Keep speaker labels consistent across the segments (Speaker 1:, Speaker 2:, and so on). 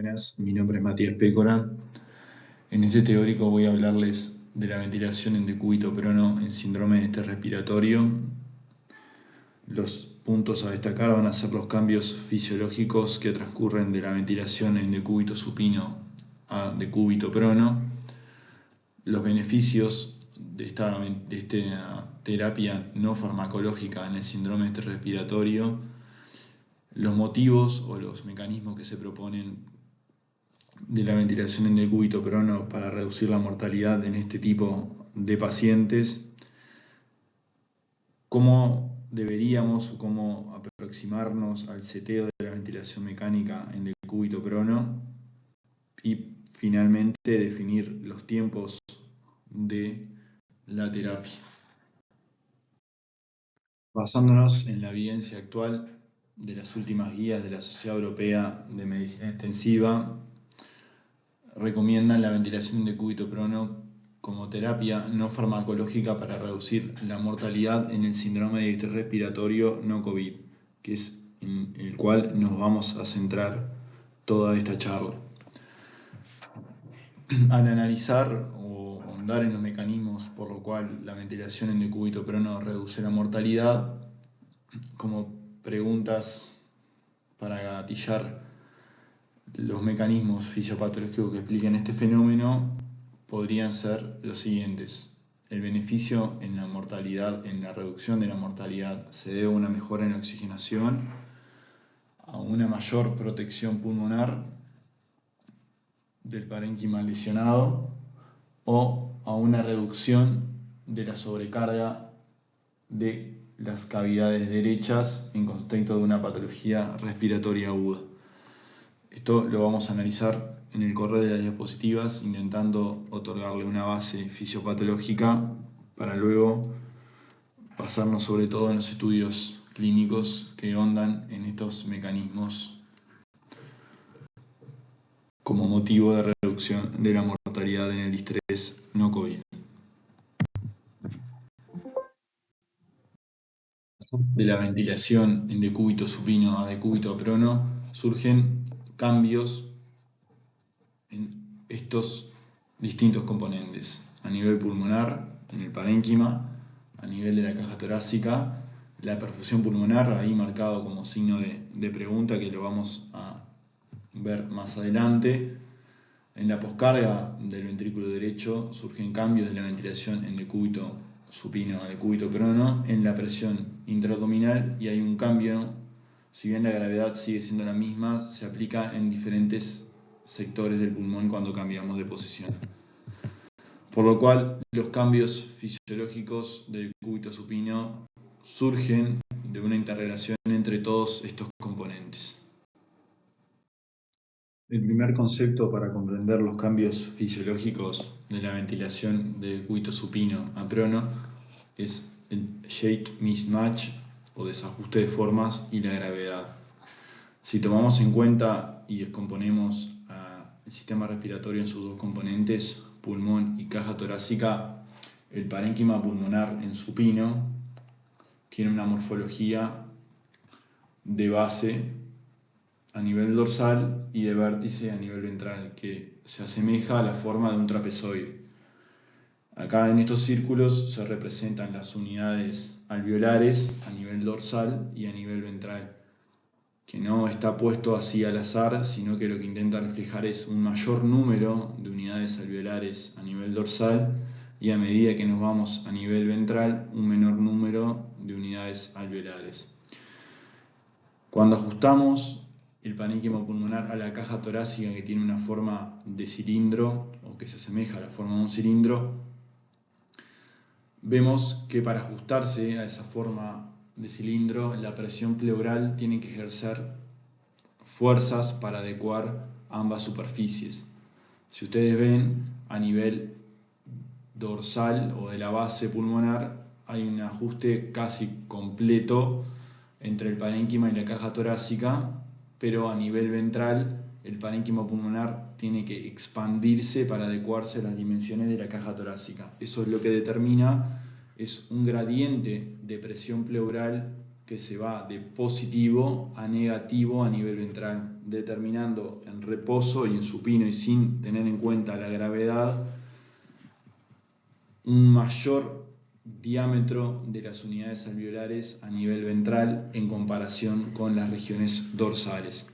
Speaker 1: Buenas, mi nombre es Matías Pécora. En este teórico voy a hablarles de la ventilación en decúbito prono en síndrome de estrés respiratorio. Los puntos a destacar van a ser los cambios fisiológicos que transcurren de la ventilación en decúbito supino a decúbito prono, los beneficios de esta terapia no farmacológica en el síndrome de estrés respiratorio, los motivos o los mecanismos que se proponen de la ventilación en decúbito prono para reducir la mortalidad en este tipo de pacientes, cómo deberíamos o cómo aproximarnos al seteo de la ventilación mecánica en decúbito prono y finalmente definir los tiempos de la terapia. Basándonos en la evidencia actual de las últimas guías de la Sociedad Europea de Medicina Intensiva, recomiendan la ventilación en decúbito prono como terapia no farmacológica para reducir la mortalidad en el síndrome de estrés respiratorio no COVID, que es en el cual nos vamos a centrar toda esta charla. Al analizar o ahondar en los mecanismos por lo cual la ventilación en decúbito prono reduce la mortalidad, como preguntas para gatillar los mecanismos fisiopatológicos que explican este fenómeno podrían ser los siguientes. El beneficio en la mortalidad, en la reducción de la mortalidad, se debe a una mejora en la oxigenación, a una mayor protección pulmonar del parénquima lesionado o a una reducción de la sobrecarga de las cavidades derechas en contexto de una patología respiratoria aguda. Esto lo vamos a analizar en el correr de las diapositivas, intentando otorgarle una base fisiopatológica para luego pasarnos sobre todo en los estudios clínicos que ahondan en estos mecanismos como motivo de reducción de la mortalidad en el distrés no COVID. De la ventilación en decúbito supino a decúbito prono surgen cambios en estos distintos componentes: a nivel pulmonar, en el parénquima, a nivel de la caja torácica, la perfusión pulmonar, ahí marcado como signo de pregunta, que lo vamos a ver más adelante. En la poscarga del ventrículo derecho surgen cambios de la ventilación en decúbito supino a decúbito prono en la presión intraabdominal, y hay un cambio, si bien la gravedad sigue siendo la misma, se aplica en diferentes sectores del pulmón cuando cambiamos de posición. Por lo cual, los cambios fisiológicos del decúbito supino surgen de una interrelación entre todos estos componentes. El primer concepto para comprender los cambios fisiológicos de la ventilación de decúbito supino a prono es el Shake Mismatch o desajuste de formas y la gravedad. Si tomamos en cuenta y descomponemos el sistema respiratorio en sus dos componentes, pulmón y caja torácica, el parénquima pulmonar en supino tiene una morfología de base a nivel dorsal y de vértice a nivel ventral, que se asemeja a la forma de un trapezoide. Acá en estos círculos se representan las unidades alveolares a nivel dorsal y a nivel ventral, que no está puesto así al azar, sino que lo que intenta reflejar es un mayor número de unidades alveolares a nivel dorsal y, a medida que nos vamos a nivel ventral, un menor número de unidades alveolares. Cuando ajustamos el parénquima pulmonar a la caja torácica, que tiene una forma de cilindro o que se asemeja a la forma de un cilindro, vemos que para ajustarse a esa forma de cilindro, la presión pleural tiene que ejercer fuerzas para adecuar ambas superficies. Si ustedes ven, a nivel dorsal o de la base pulmonar hay un ajuste casi completo entre el parénquima y la caja torácica, pero a nivel ventral el parénquima pulmonar tiene que expandirse para adecuarse a las dimensiones de la caja torácica. Eso es lo que determina es un gradiente de presión pleural que se va de positivo a negativo a nivel ventral. determinando en reposo y en supino y sin tener en cuenta la gravedad un mayor diámetro de las unidades alveolares a nivel ventral en comparación con las regiones dorsales.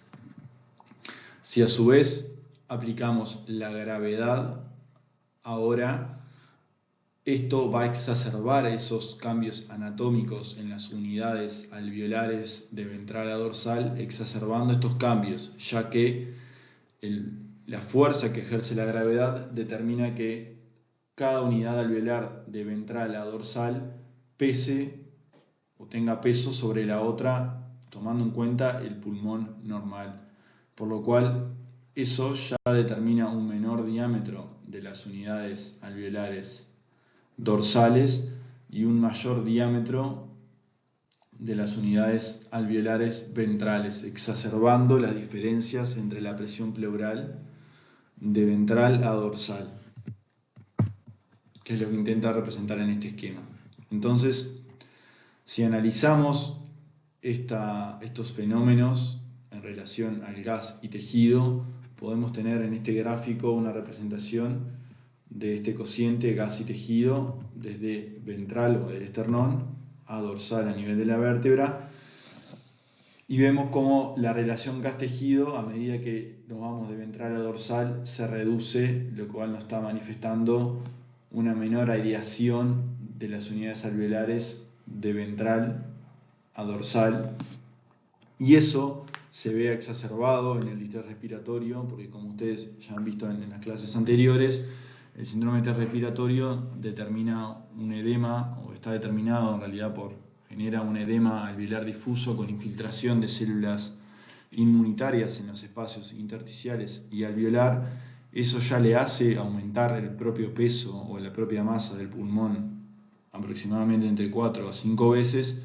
Speaker 1: Si a su vez aplicamos la gravedad, ahora esto va a exacerbar esos cambios anatómicos en las unidades alveolares de ventral a dorsal, exacerbando estos cambios, ya que la fuerza que ejerce la gravedad determina que cada unidad alveolar de ventral a dorsal pese o tenga peso sobre la otra, tomando en cuenta el pulmón normal, por lo cual eso ya determina un menor diámetro de las unidades alveolares dorsales y un mayor diámetro de las unidades alveolares ventrales, exacerbando las diferencias entre la presión pleural de ventral a dorsal, que es lo que intenta representar en este esquema. Entonces, si analizamos estos fenómenos en relación al gas y tejido, podemos tener en este gráfico una representación de este cociente gas y tejido desde ventral o del esternón a dorsal a nivel de la vértebra, y vemos cómo la relación gas-tejido, a medida que nos vamos de ventral a dorsal, se reduce, lo cual nos está manifestando una menor aireación de las unidades alveolares de ventral a dorsal, y eso se ve exacerbado en el distrés respiratorio, porque como ustedes ya han visto en las clases anteriores, el síndrome respiratorio determina un edema, o está determinado en realidad genera un edema alveolar difuso con infiltración de células inmunitarias en los espacios intersticiales y alveolar. Eso ya le hace aumentar el propio peso o la propia masa del pulmón aproximadamente entre 4 a 5 veces,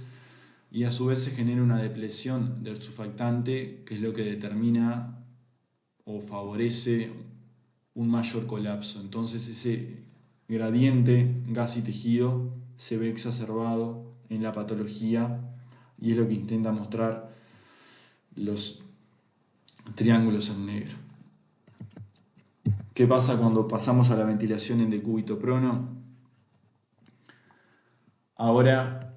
Speaker 1: y a su vez se genera una depresión del surfactante, que es lo que determina o favorece un mayor colapso. Entonces ese gradiente gas y tejido se ve exacerbado en la patología, y es lo que intenta mostrar los triángulos en negro. ¿Qué pasa cuando pasamos a la ventilación en decúbito prono? Ahora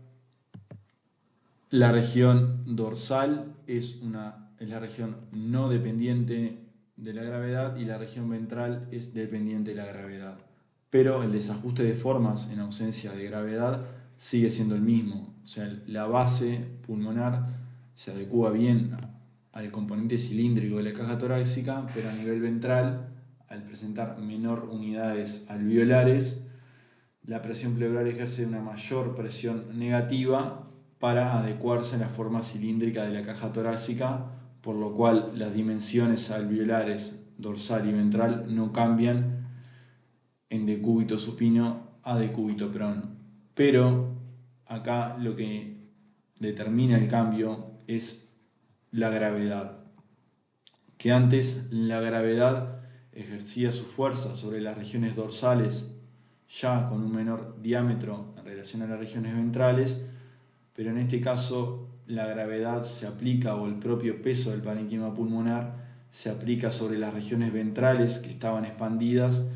Speaker 1: la región dorsal es la región no dependiente de la gravedad, y la región ventral es dependiente de la gravedad. Pero el desajuste de formas en ausencia de gravedad sigue siendo el mismo. O sea, la base pulmonar se adecua bien al componente cilíndrico de la caja torácica, pero a nivel ventral, al presentar menor unidades alveolares, la presión pleural ejerce una mayor presión negativa para adecuarse a la forma cilíndrica de la caja torácica, por lo cual las dimensiones alveolares dorsal y ventral no cambian en decúbito supino a decúbito prono. Pero acá lo que determina el cambio es la gravedad, que antes la gravedad ejercía su fuerza sobre las regiones dorsales ya con un menor diámetro en relación a las regiones ventrales, pero en este caso la gravedad se aplica, o el propio peso del parénquima pulmonar se aplica sobre las regiones ventrales que estaban expandidas,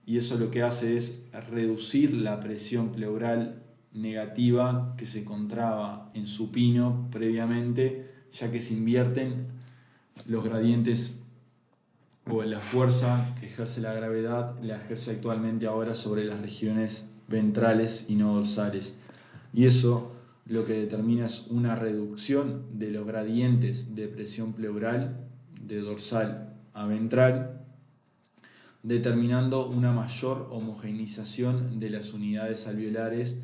Speaker 1: y eso lo que hace es reducir la presión pleural negativa que se encontraba en supino previamente, ya que se invierten los gradientes, o la fuerza que ejerce la gravedad la ejerce actualmente ahora sobre las regiones ventrales y no dorsales, y eso lo que determina es una reducción de los gradientes de presión pleural de dorsal a ventral, determinando una mayor homogeneización de las unidades alveolares,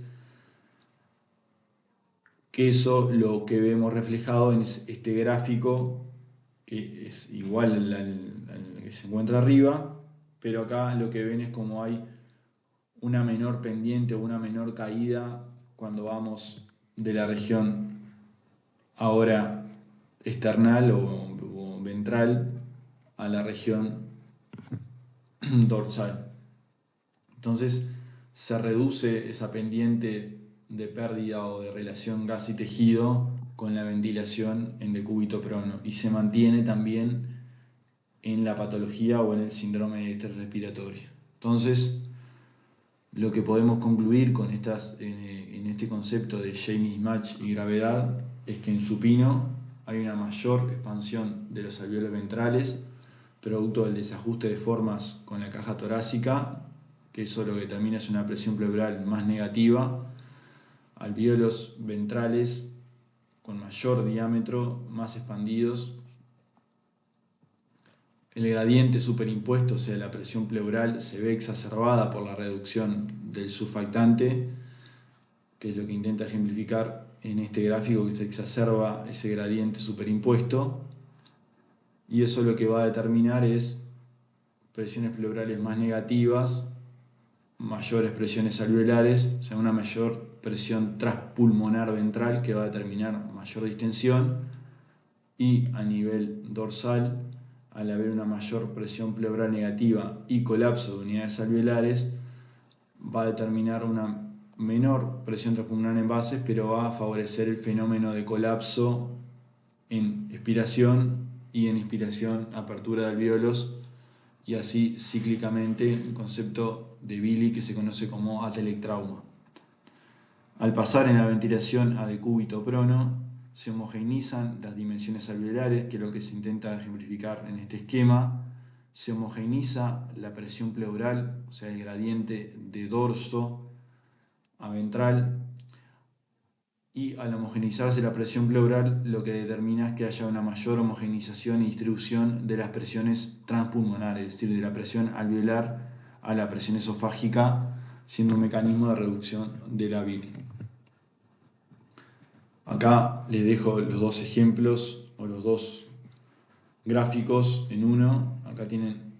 Speaker 1: que eso lo que vemos reflejado en este gráfico, que es igual al que se encuentra arriba, pero acá lo que ven es como hay una menor pendiente o una menor caída cuando vamos de la región ahora esternal o ventral a la región dorsal. Entonces se reduce esa pendiente de pérdida o de relación gas y tejido con la ventilación en decúbito prono y se mantiene también en la patología o en el síndrome de estrés respiratorio. Entonces, lo que podemos concluir con en este concepto de J mismatch y gravedad es que en supino hay una mayor expansión de los alvéolos ventrales, producto del desajuste de formas con la caja torácica, que eso lo que determina es una presión pleural más negativa, alvéolos ventrales con mayor diámetro, más expandidos. El gradiente superimpuesto, o sea, la presión pleural, se ve exacerbada por la reducción del surfactante, que es lo que intenta ejemplificar en este gráfico, que se exacerba ese gradiente superimpuesto, y eso lo que va a determinar es presiones pleurales más negativas, mayores presiones alveolares, o sea, una mayor presión transpulmonar ventral que va a determinar mayor distensión, y a nivel dorsal, al haber una mayor presión pleural negativa y colapso de unidades alveolares, va a determinar una menor presión transpulmonar en bases, pero va a favorecer el fenómeno de colapso en expiración y en inspiración, apertura de alvéolos, y así cíclicamente el concepto de Billy que se conoce como atelectrauma. Al pasar en la ventilación a decúbito prono, se homogeneizan las dimensiones alveolares, que es lo que se intenta ejemplificar en este esquema. Se homogeneiza la presión pleural, o sea, el gradiente de dorso a ventral, y al homogeneizarse la presión pleural, lo que determina es que haya una mayor homogeneización y distribución de las presiones transpulmonares, es decir, de la presión alveolar a la presión esofágica, siendo un mecanismo de reducción de la bilis. Acá les dejo los dos ejemplos o los dos gráficos en uno. Acá tienen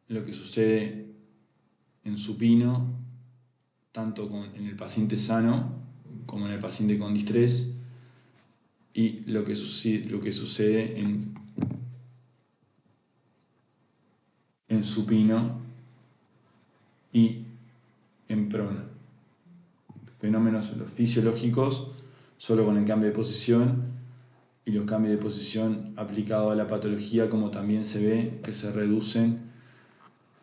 Speaker 1: lo que sucede en supino, tanto en el paciente sano como en el paciente con distrés, y lo que sucede en supino y en prono. Fenómenos los fisiológicos solo con el cambio de posición, y los cambios de posición aplicados a la patología, como también se ve que se reducen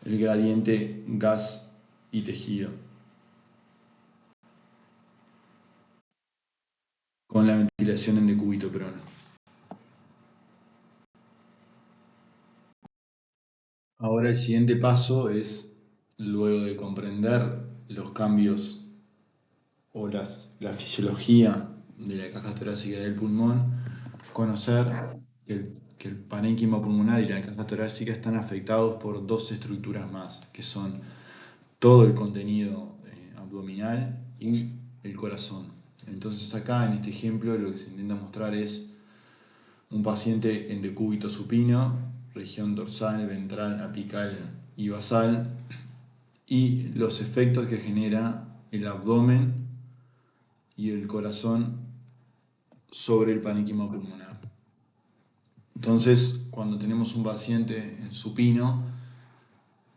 Speaker 1: el gradiente gas y tejido con la ventilación en decúbito prono. Ahora el siguiente paso es, luego de comprender los cambios o la fisiología de la caja torácica del pulmón, conocer que el parénquima pulmonar y la caja torácica están afectados por dos estructuras más, que son todo el contenido abdominal y el corazón. Entonces acá en este ejemplo lo que se intenta mostrar es un paciente en decúbito supino, región dorsal, ventral, apical y basal, y los efectos que genera el abdomen y el corazón sobre el parénquima pulmonar. Entonces, cuando tenemos un paciente en supino,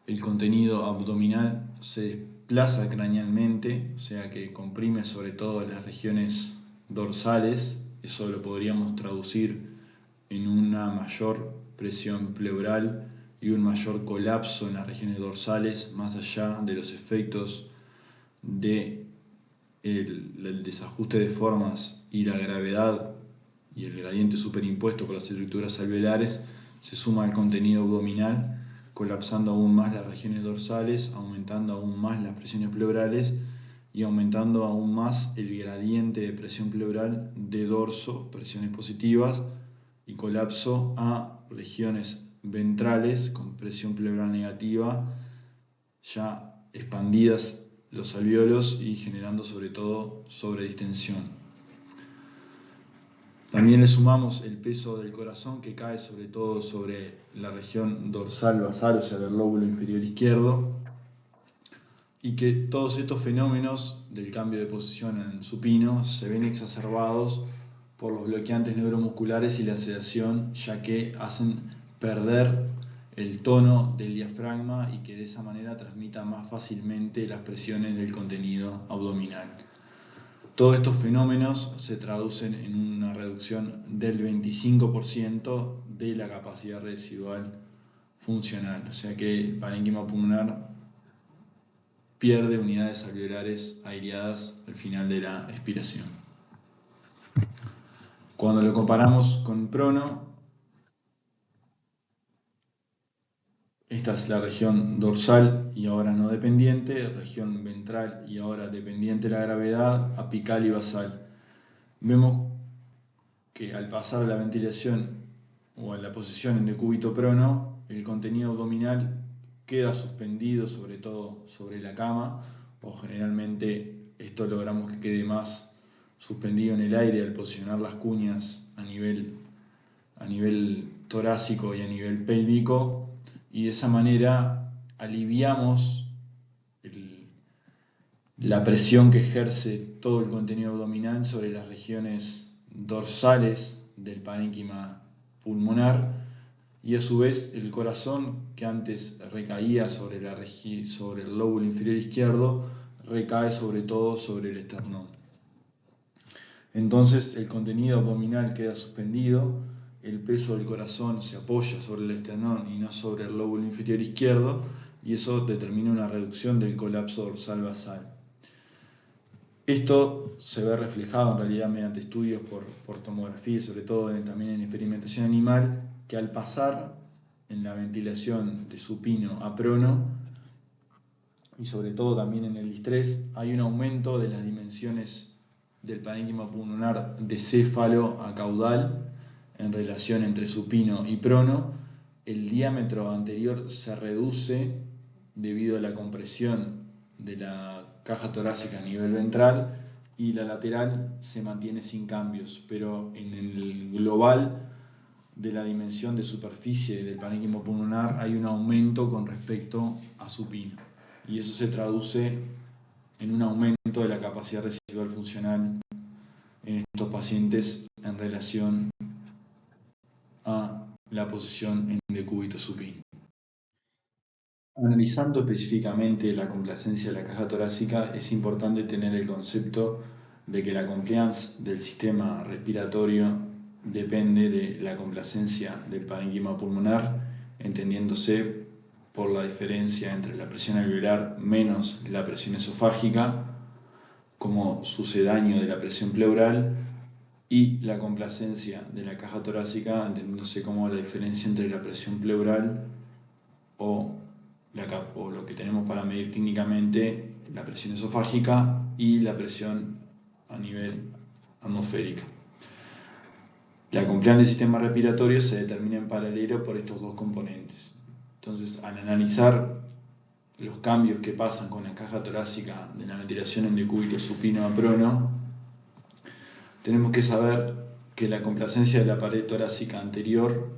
Speaker 1: el contenido abdominal se desplaza cranealmente, o sea que comprime sobre todo las regiones dorsales. Eso lo podríamos traducir en una mayor presión pleural y un mayor colapso en las regiones dorsales, más allá de los efectos de el desajuste de formas y la gravedad y el gradiente superimpuesto por las estructuras alveolares. Se suma el contenido abdominal, colapsando aún más las regiones dorsales, aumentando aún más las presiones pleurales y aumentando aún más el gradiente de presión pleural de dorso, presiones positivas, y colapso a regiones ventrales con presión pleural negativa, ya expandidas los alvéolos y generando sobre todo sobredistensión. También le sumamos el peso del corazón, que cae sobre todo sobre la región dorsal basal, o sea, el lóbulo inferior izquierdo, y que todos estos fenómenos del cambio de posición en supino se ven exacerbados por los bloqueantes neuromusculares y la sedación, ya que hacen perder el tono del diafragma y que de esa manera transmita más fácilmente las presiones del contenido abdominal. Todos estos fenómenos se traducen en una reducción del 25% de la capacidad residual funcional, o sea que el parénquima pulmonar pierde unidades alveolares aireadas al final de la expiración. Cuando lo comparamos con prono, esta es la región dorsal y ahora no dependiente, región ventral y ahora dependiente de la gravedad, apical y basal. Vemos que al pasar a la ventilación o a la posición en decúbito prono, el contenido abdominal queda suspendido, sobre todo sobre la cama, o generalmente esto logramos que quede más suspendido en el aire al posicionar las cuñas a nivel torácico y a nivel pélvico, y de esa manera aliviamos la presión que ejerce todo el contenido abdominal sobre las regiones dorsales del parénquima pulmonar, y a su vez el corazón, que antes recaía sobre el lóbulo inferior izquierdo, recae sobre todo sobre el esternón. Entonces el contenido abdominal queda suspendido, el peso del corazón se apoya sobre el esternón y no sobre el lóbulo inferior izquierdo, y eso determina una reducción del colapso dorsal basal. Esto se ve reflejado en realidad mediante estudios por tomografía y sobre todo también en experimentación animal, que al pasar en la ventilación de supino a prono y sobre todo también en el distrés, hay un aumento de las dimensiones del parénquima pulmonar de céfalo a caudal en relación entre supino y prono. El diámetro anterior se reduce debido a la compresión de la caja torácica a nivel ventral, y la lateral se mantiene sin cambios, pero en el global de la dimensión de superficie del parénquima pulmonar hay un aumento con respecto a supino, y eso se traduce en un aumento de la capacidad residual funcional en estos pacientes en relación a la posición en decúbito supino. Analizando específicamente la complacencia de la caja torácica, es importante tener el concepto de que la compliance del sistema respiratorio depende de la complacencia del parénquima pulmonar, entendiéndose por la diferencia entre la presión alveolar menos la presión esofágica como sucedáneo de la presión pleural, y la complacencia de la caja torácica entendiéndose como la diferencia entre la presión pleural o lo que tenemos para medir clínicamente, la presión esofágica y la presión a nivel atmosférica. La compliance del sistema respiratorio se determina en paralelo por estos dos componentes. Entonces, al analizar los cambios que pasan con la caja torácica de la ventilación en decúbito supino a prono, tenemos que saber que la complacencia de la pared torácica anterior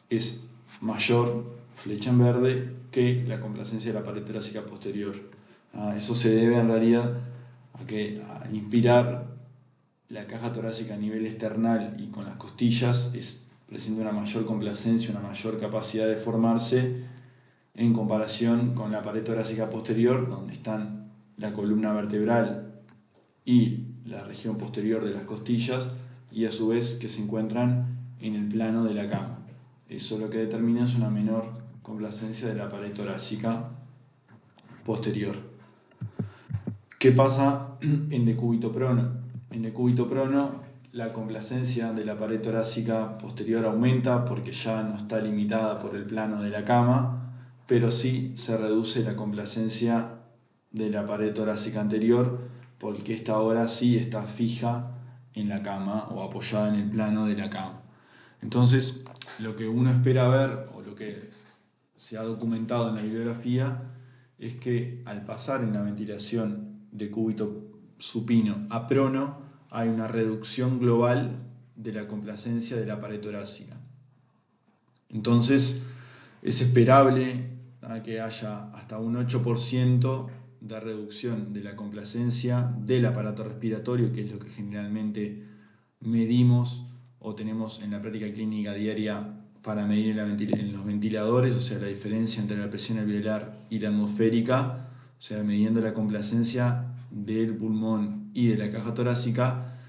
Speaker 1: es mayor, flecha en verde, que la complacencia de la pared torácica posterior. Eso se debe en realidad a que al inspirar la caja torácica a nivel esternal y con las costillas presenta una mayor complacencia, una mayor capacidad de formarse en comparación con la pared torácica posterior, donde están la columna vertebral y la región posterior de las costillas, y a su vez que se encuentran en el plano de la cama. Eso lo que determina es una menor complacencia de la pared torácica posterior. ¿Qué pasa en decúbito prono? En decúbito prono, la complacencia de la pared torácica posterior aumenta porque ya no está limitada por el plano de la cama, pero sí se reduce la complacencia de la pared torácica anterior porque esta ahora sí está fija en la cama o apoyada en el plano de la cama. Entonces, lo que uno espera ver, o lo que se ha documentado en la bibliografía, es que al pasar en la ventilación de decúbito supino a prono, hay una reducción global de la complacencia de la pared torácica. Entonces, es esperable que haya hasta un 8% de reducción de la complacencia del aparato respiratorio, que es lo que generalmente medimos o tenemos en la práctica clínica diaria para medir en los ventiladores, o sea, la diferencia entre la presión alveolar y la atmosférica, o sea, midiendo la complacencia del pulmón y de la caja torácica,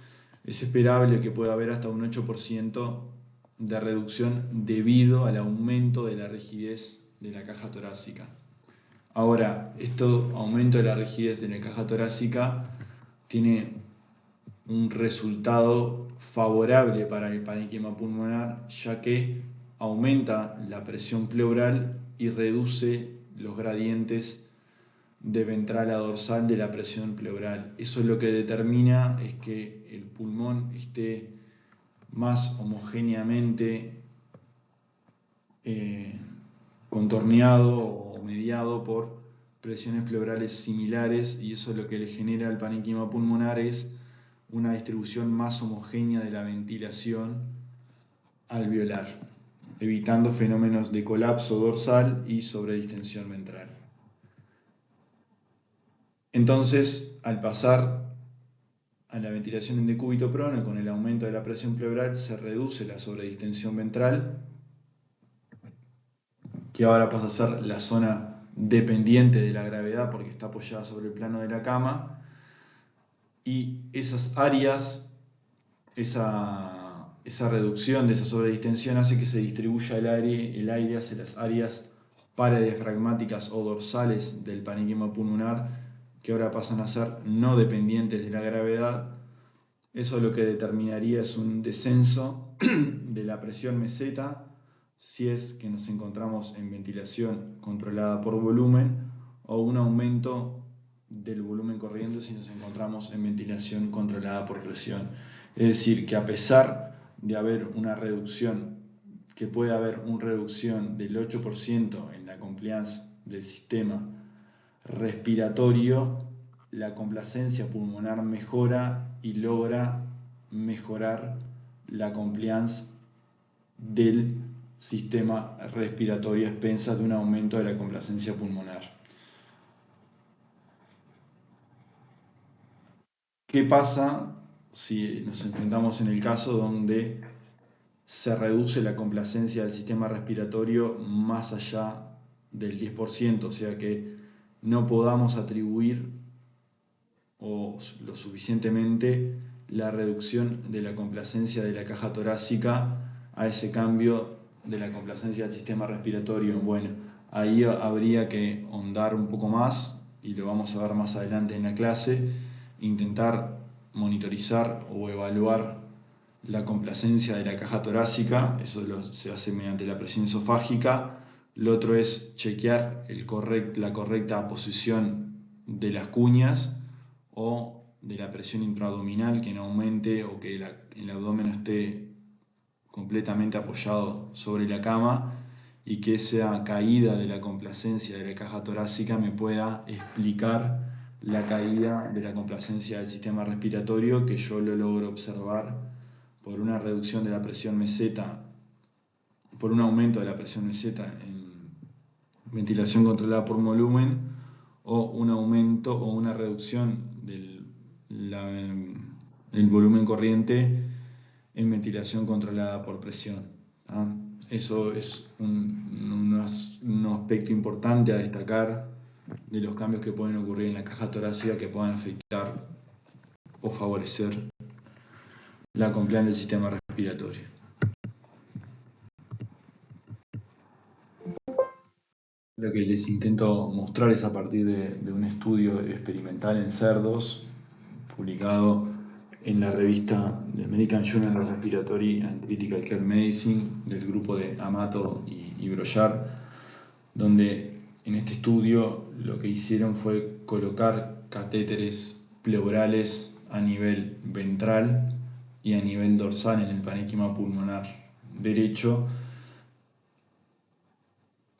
Speaker 1: es esperable que pueda haber hasta un 8% de reducción debido al aumento de la rigidez de la caja torácica. Ahora, este aumento de la rigidez de la caja torácica tiene un resultado favorable para el parénquima pulmonar, ya que aumenta la presión pleural y reduce los gradientes de ventral a dorsal de la presión pleural. Eso lo que determina es que el pulmón esté más homogéneamente contorneado o mediado por presiones pleurales similares, y eso lo que le genera al parénquima pulmonar es una distribución más homogénea de la ventilación alveolar, evitando fenómenos de colapso dorsal y sobredistensión ventral. Entonces, al pasar a la ventilación en decúbito prono, con el aumento de la presión pleural se reduce la sobredistensión ventral, que ahora pasa a ser la zona dependiente de la gravedad porque está apoyada sobre el plano de la cama, y esas áreas, esa reducción de esa sobredistensión hace que se distribuya el aire hacia las áreas paradiafragmáticas o dorsales del parénquima pulmonar, que ahora pasan a ser no dependientes de la gravedad. Eso lo que determinaría es un descenso de la presión meseta si es que nos encontramos en ventilación controlada por volumen, o un aumento del volumen corriente si nos encontramos en ventilación controlada por presión. Es decir, que a pesar de haber una reducción, que puede haber una reducción del 8% en la compliance del sistema respiratorio, la complacencia pulmonar mejora y logra mejorar la compliance del sistema respiratorio a expensas de un aumento de la complacencia pulmonar. ¿Qué pasa si nos enfrentamos en el caso donde se reduce la complacencia del sistema respiratorio más allá del 10%, o sea que no podamos atribuir o lo suficientemente la reducción de la complacencia de la caja torácica a ese cambio de la complacencia del sistema respiratorio? Bueno, ahí habría que ahondar un poco más, y lo vamos a ver más adelante en la clase, intentar monitorizar o evaluar la complacencia de la caja torácica. Eso se hace mediante la presión esofágica. Lo otro es chequear la correcta posición de las cuñas o de la presión intraabdominal, que no aumente o que el abdomen esté completamente apoyado sobre la cama, y que esa caída de la complacencia de la caja torácica me pueda explicar la caída de la complacencia del sistema respiratorio, que yo lo logro observar por una reducción de la presión meseta, por un aumento de la presión meseta en ventilación controlada por volumen, o un aumento o una reducción del volumen corriente en ventilación controlada por presión. Eso es un aspecto importante a destacar de los cambios que pueden ocurrir en la caja torácica, que puedan afectar o favorecer la compliance del sistema respiratorio. Lo que les intento mostrar es a partir de un estudio experimental en cerdos, publicado en la revista The American Journal of Respiratory and Critical Care Medicine, del grupo de Amato y Brojard, donde en este estudio lo que hicieron fue colocar catéteres pleurales a nivel ventral y a nivel dorsal en el parénquima pulmonar derecho,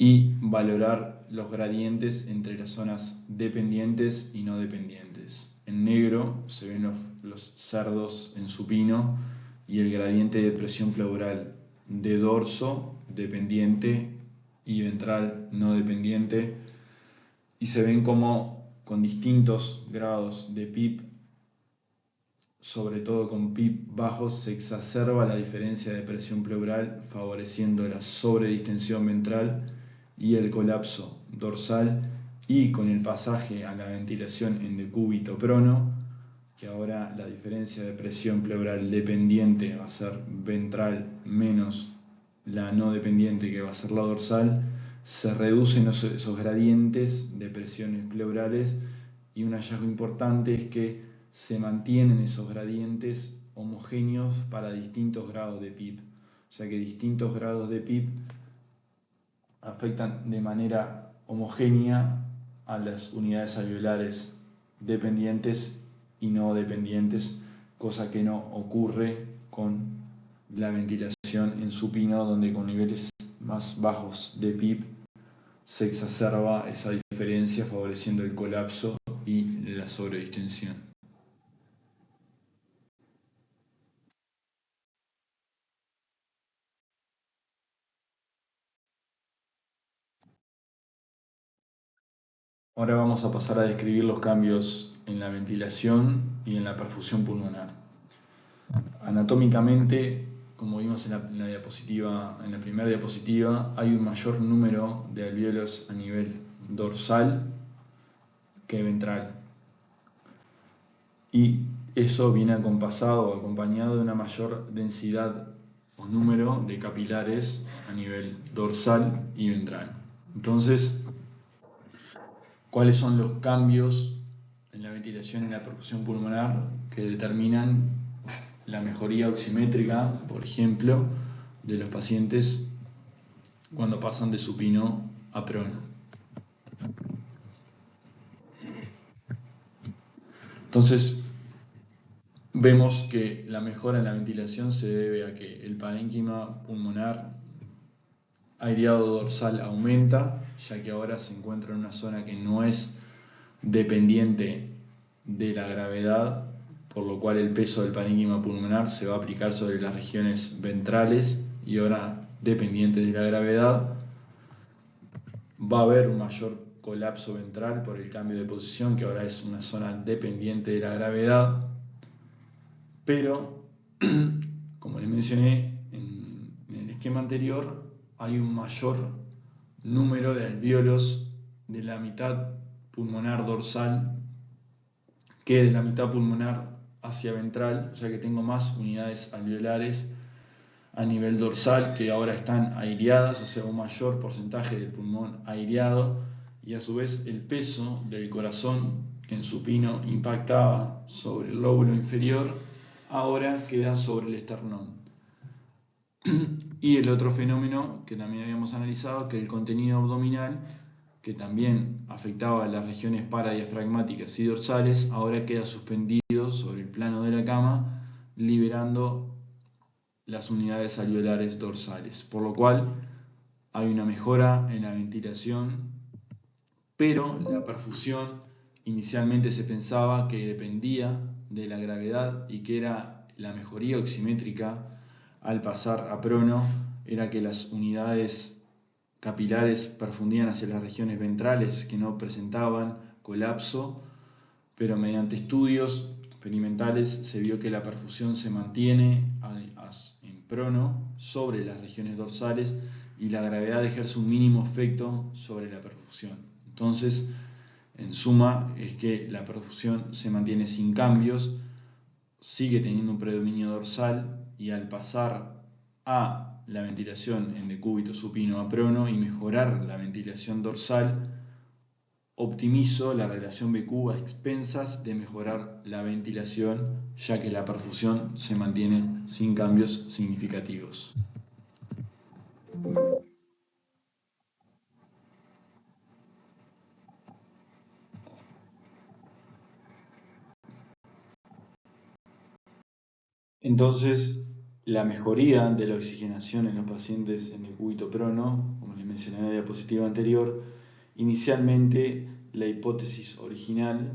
Speaker 1: y valorar los gradientes entre las zonas dependientes y no dependientes. En negro se ven los cerdos en supino y el gradiente de presión pleural de dorso dependiente y ventral no dependiente, y se ven como con distintos grados de PIP, sobre todo con PIP bajos, se exacerba la diferencia de presión pleural, favoreciendo la sobredistensión ventral y el colapso dorsal, y con el pasaje a la ventilación en decúbito prono que ahora la diferencia de presión pleural dependiente va a ser ventral menos la no dependiente, que va a ser la dorsal, se reducen esos gradientes de presiones pleurales, y un hallazgo importante es que se mantienen esos gradientes homogéneos para distintos grados de PIB. O sea que distintos grados de PIB afectan de manera homogénea a las unidades alveolares dependientes y no dependientes, cosa que no ocurre con la ventilación en supino, donde con niveles más bajos de PIB se exacerba esa diferencia, favoreciendo el colapso y la sobredistensión. Ahora vamos a pasar a describir los cambios en la ventilación y en la perfusión pulmonar. Anatómicamente, como vimos en la primera diapositiva, hay un mayor número de alvéolos a nivel dorsal que ventral. Y eso viene acompasado o acompañado de una mayor densidad o número de capilares a nivel dorsal y ventral. Entonces, ¿cuáles son los cambios en la ventilación y la perfusión pulmonar que determinan la mejoría oximétrica, por ejemplo, de los pacientes cuando pasan de supino a prono? Entonces, vemos que la mejora en la ventilación se debe a que el parénquima pulmonar aireado dorsal aumenta, ya que ahora se encuentra en una zona que no es dependiente de la gravedad, por lo cual el peso del parénquima pulmonar se va a aplicar sobre las regiones ventrales y ahora dependiente de la gravedad. Va a haber un mayor colapso ventral por el cambio de posición, que ahora es una zona dependiente de la gravedad, pero como les mencioné en el esquema anterior, hay un mayor número de alvéolos de la mitad pulmonar dorsal que de la mitad pulmonar hacia ventral, o sea que tengo más unidades alveolares a nivel dorsal que ahora están aireadas, o sea un mayor porcentaje del pulmón aireado, y a su vez el peso del corazón, que en supino impactaba sobre el lóbulo inferior, ahora queda sobre el esternón. Y el otro fenómeno que también habíamos analizado, que el contenido abdominal, que también afectaba a las regiones paradiafragmáticas y dorsales, ahora queda suspendido sobre el plano de la cama, liberando las unidades alveolares dorsales, por lo cual hay una mejora en la ventilación, pero la perfusión inicialmente se pensaba que dependía de la gravedad y que era la mejoría oximétrica al pasar a prono, era que las unidades capilares perfundían hacia las regiones ventrales que no presentaban colapso, pero mediante estudios experimentales se vio que la perfusión se mantiene en prono sobre las regiones dorsales y la gravedad ejerce un mínimo efecto sobre la perfusión. Entonces, en suma, es que la perfusión se mantiene sin cambios, sigue teniendo un predominio dorsal, y al pasar a la ventilación en decúbito supino a prono y mejorar la ventilación dorsal, optimizo la relación BQ a expensas de mejorar la ventilación, ya que la perfusión se mantiene sin cambios significativos. Entonces, la mejoría de la oxigenación en los pacientes en decúbito prono, como les mencioné en la diapositiva anterior, inicialmente la hipótesis original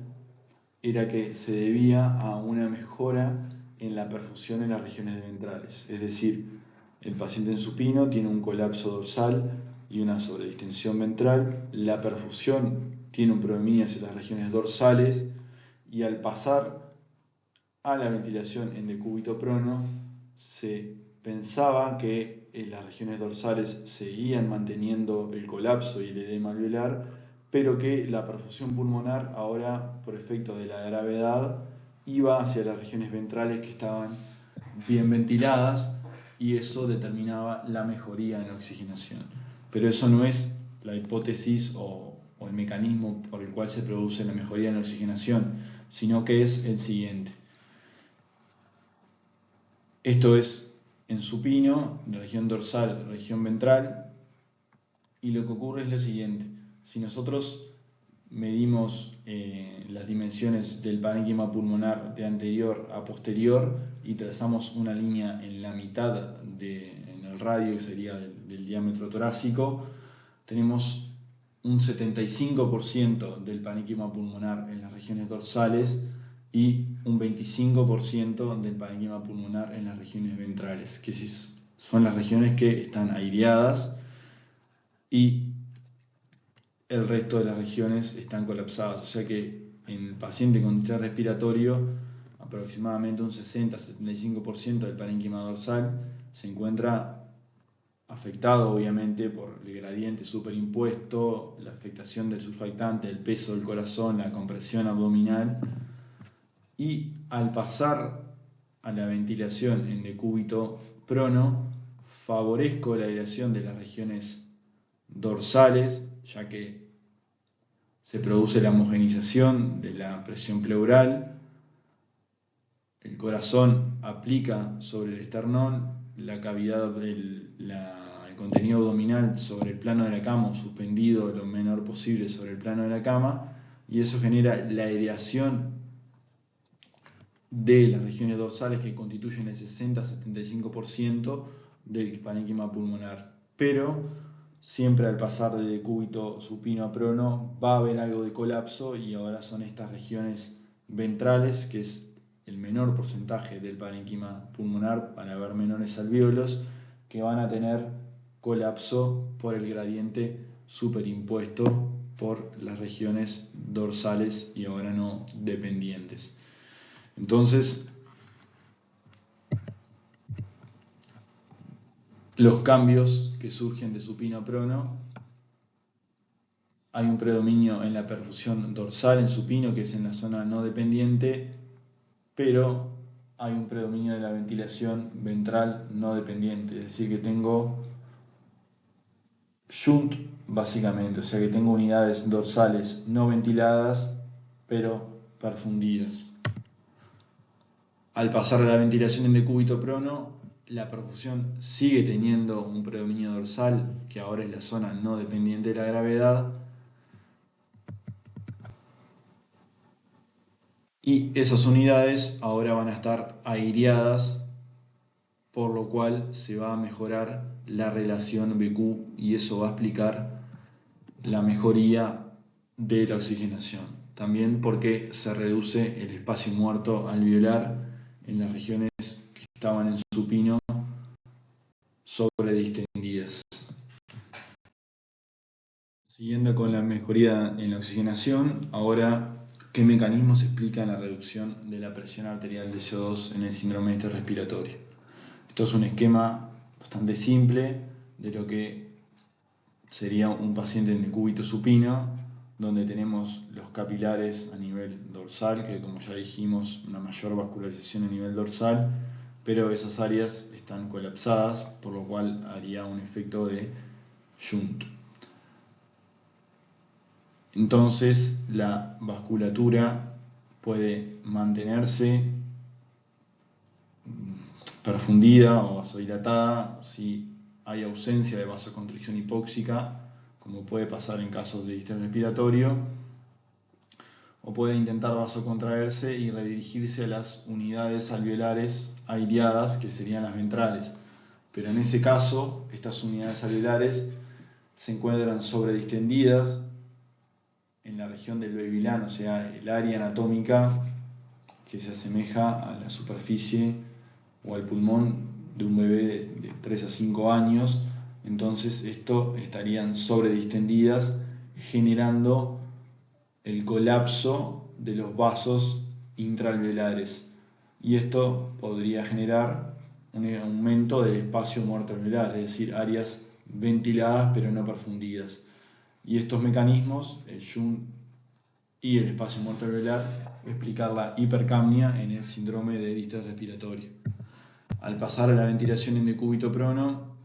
Speaker 1: era que se debía a una mejora en la perfusión en las regiones ventrales, es decir, el paciente en supino tiene un colapso dorsal y una sobredistensión ventral, la perfusión tiene un predominio hacia las regiones dorsales, y al pasar a la ventilación en decúbito prono se pensaba que en las regiones dorsales seguían manteniendo el colapso y el edema alveolar, pero que la perfusión pulmonar ahora, por efecto de la gravedad, iba hacia las regiones ventrales que estaban bien ventiladas y eso determinaba la mejoría en la oxigenación. Pero eso no es la hipótesis o el mecanismo por el cual se produce la mejoría en la oxigenación, sino que es el siguiente. Esto es en supino, la región dorsal, región ventral, y lo que ocurre es lo siguiente. Si nosotros medimos las dimensiones del parénquima pulmonar de anterior a posterior y trazamos una línea en la mitad en el radio, que sería del diámetro torácico, tenemos un 75% del parénquima pulmonar en las regiones dorsales y un 25% del parénquima pulmonar en las regiones ventrales, que son las regiones que están aireadas y el resto de las regiones están colapsadas. O sea que en el paciente con distrés respiratorio, aproximadamente un 60-75% del parénquima dorsal se encuentra afectado obviamente por el gradiente superimpuesto, la afectación del surfactante, el peso del corazón, la compresión abdominal, y al pasar a la ventilación en decúbito prono, favorezco la aireación de las regiones dorsales, ya que se produce la homogenización de la presión pleural, el corazón aplica sobre el esternón, la cavidad el contenido abdominal sobre el plano de la cama o suspendido lo menor posible sobre el plano de la cama, y eso genera la aireación de las regiones dorsales que constituyen el 60-75% del parénquima pulmonar. Pero siempre al pasar de decúbito supino a prono va a haber algo de colapso y ahora son estas regiones ventrales, que es el menor porcentaje del parénquima pulmonar, van a haber menores alvéolos que van a tener colapso por el gradiente superimpuesto por las regiones dorsales y ahora no dependientes. Entonces, los cambios que surgen de supino a prono, hay un predominio en la perfusión dorsal en supino, que es en la zona no dependiente, pero hay un predominio de la ventilación ventral no dependiente, es decir, que tengo shunt básicamente, o sea que tengo unidades dorsales no ventiladas, pero perfundidas. Al pasar de la ventilación en decúbito prono, la perfusión sigue teniendo un predominio dorsal, que ahora es la zona no dependiente de la gravedad, y esas unidades ahora van a estar aireadas, por lo cual se va a mejorar la relación BQ y eso va a explicar la mejoría de la oxigenación. También porque se reduce el espacio muerto alveolar en las regiones que estaban en supino sobredistendidas. Siguiendo con la mejoría en la oxigenación, ahora, ¿qué mecanismos explican la reducción de la presión arterial de CO2 en el síndrome de estrés respiratorio? Esto es un esquema bastante simple de lo que sería un paciente en decúbito supino, donde tenemos los capilares a nivel dorsal, que como ya dijimos, una mayor vascularización a nivel dorsal, pero esas áreas están colapsadas, por lo cual haría un efecto de shunt. Entonces la vasculatura puede mantenerse perfundida o vasodilatada si hay ausencia de vasoconstricción hipóxica, como puede pasar en casos de distrés respiratorio, o puede intentar vasocontraerse y redirigirse a las unidades alveolares aireadas, que serían las ventrales. Pero en ese caso, estas unidades alveolares se encuentran sobredistendidas en la región del bebilán, o sea, el área anatómica que se asemeja a la superficie o al pulmón de un bebé de 3 a 5 años. Entonces esto estarían sobredistendidas, generando el colapso de los vasos intraalveolares, y esto podría generar un aumento del espacio muerto alveolar, es decir, áreas ventiladas pero no perfundidas. Y estos mecanismos, el shunt y el espacio muerto alveolar, explicar la hipercapnia en el síndrome de distrés respiratorio. Al pasar a la ventilación en decúbito prono,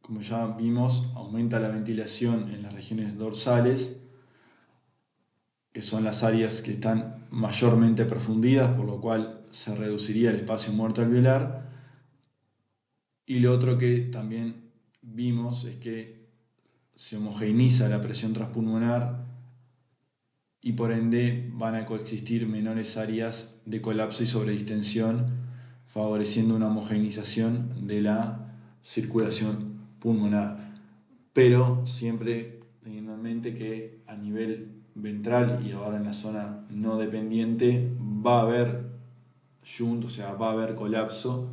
Speaker 1: como ya vimos, aumenta la ventilación en las regiones dorsales, que son las áreas que están mayormente profundidas, por lo cual se reduciría el espacio muerto alveolar. Y lo otro que también vimos es que se homogeneiza la presión transpulmonar y por ende van a coexistir menores áreas de colapso y sobredistensión, favoreciendo una homogeneización de la circulación pulmonar. Pero siempre teniendo en mente que a nivel ventral y ahora en la zona no dependiente va a haber shunt, o sea, va a haber colapso,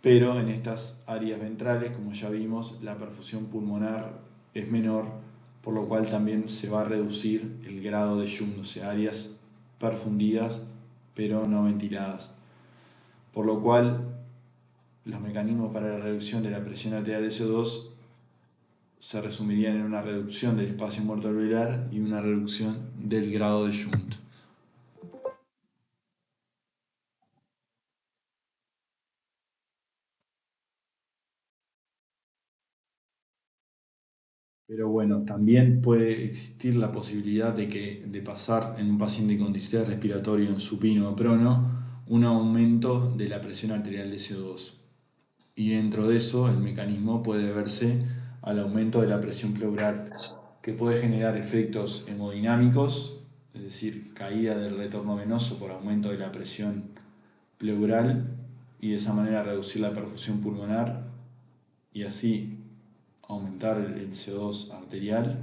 Speaker 1: pero en estas áreas ventrales, como ya vimos, la perfusión pulmonar es menor, por lo cual también se va a reducir el grado de shunt, o sea, áreas perfundidas pero no ventiladas. Por lo cual, los mecanismos para la reducción de la presión arterial de CO2 se resumirían en una reducción del espacio muerto alveolar y una reducción del grado de shunt. Pero bueno, también puede existir la posibilidad de pasar en un paciente con distrés respiratorio en supino o prono un aumento de la presión arterial de CO2. Y dentro de eso, el mecanismo puede deberse al aumento de la presión pleural, que puede generar efectos hemodinámicos, es decir, caída del retorno venoso por aumento de la presión pleural y de esa manera reducir la perfusión pulmonar y así aumentar el CO2 arterial,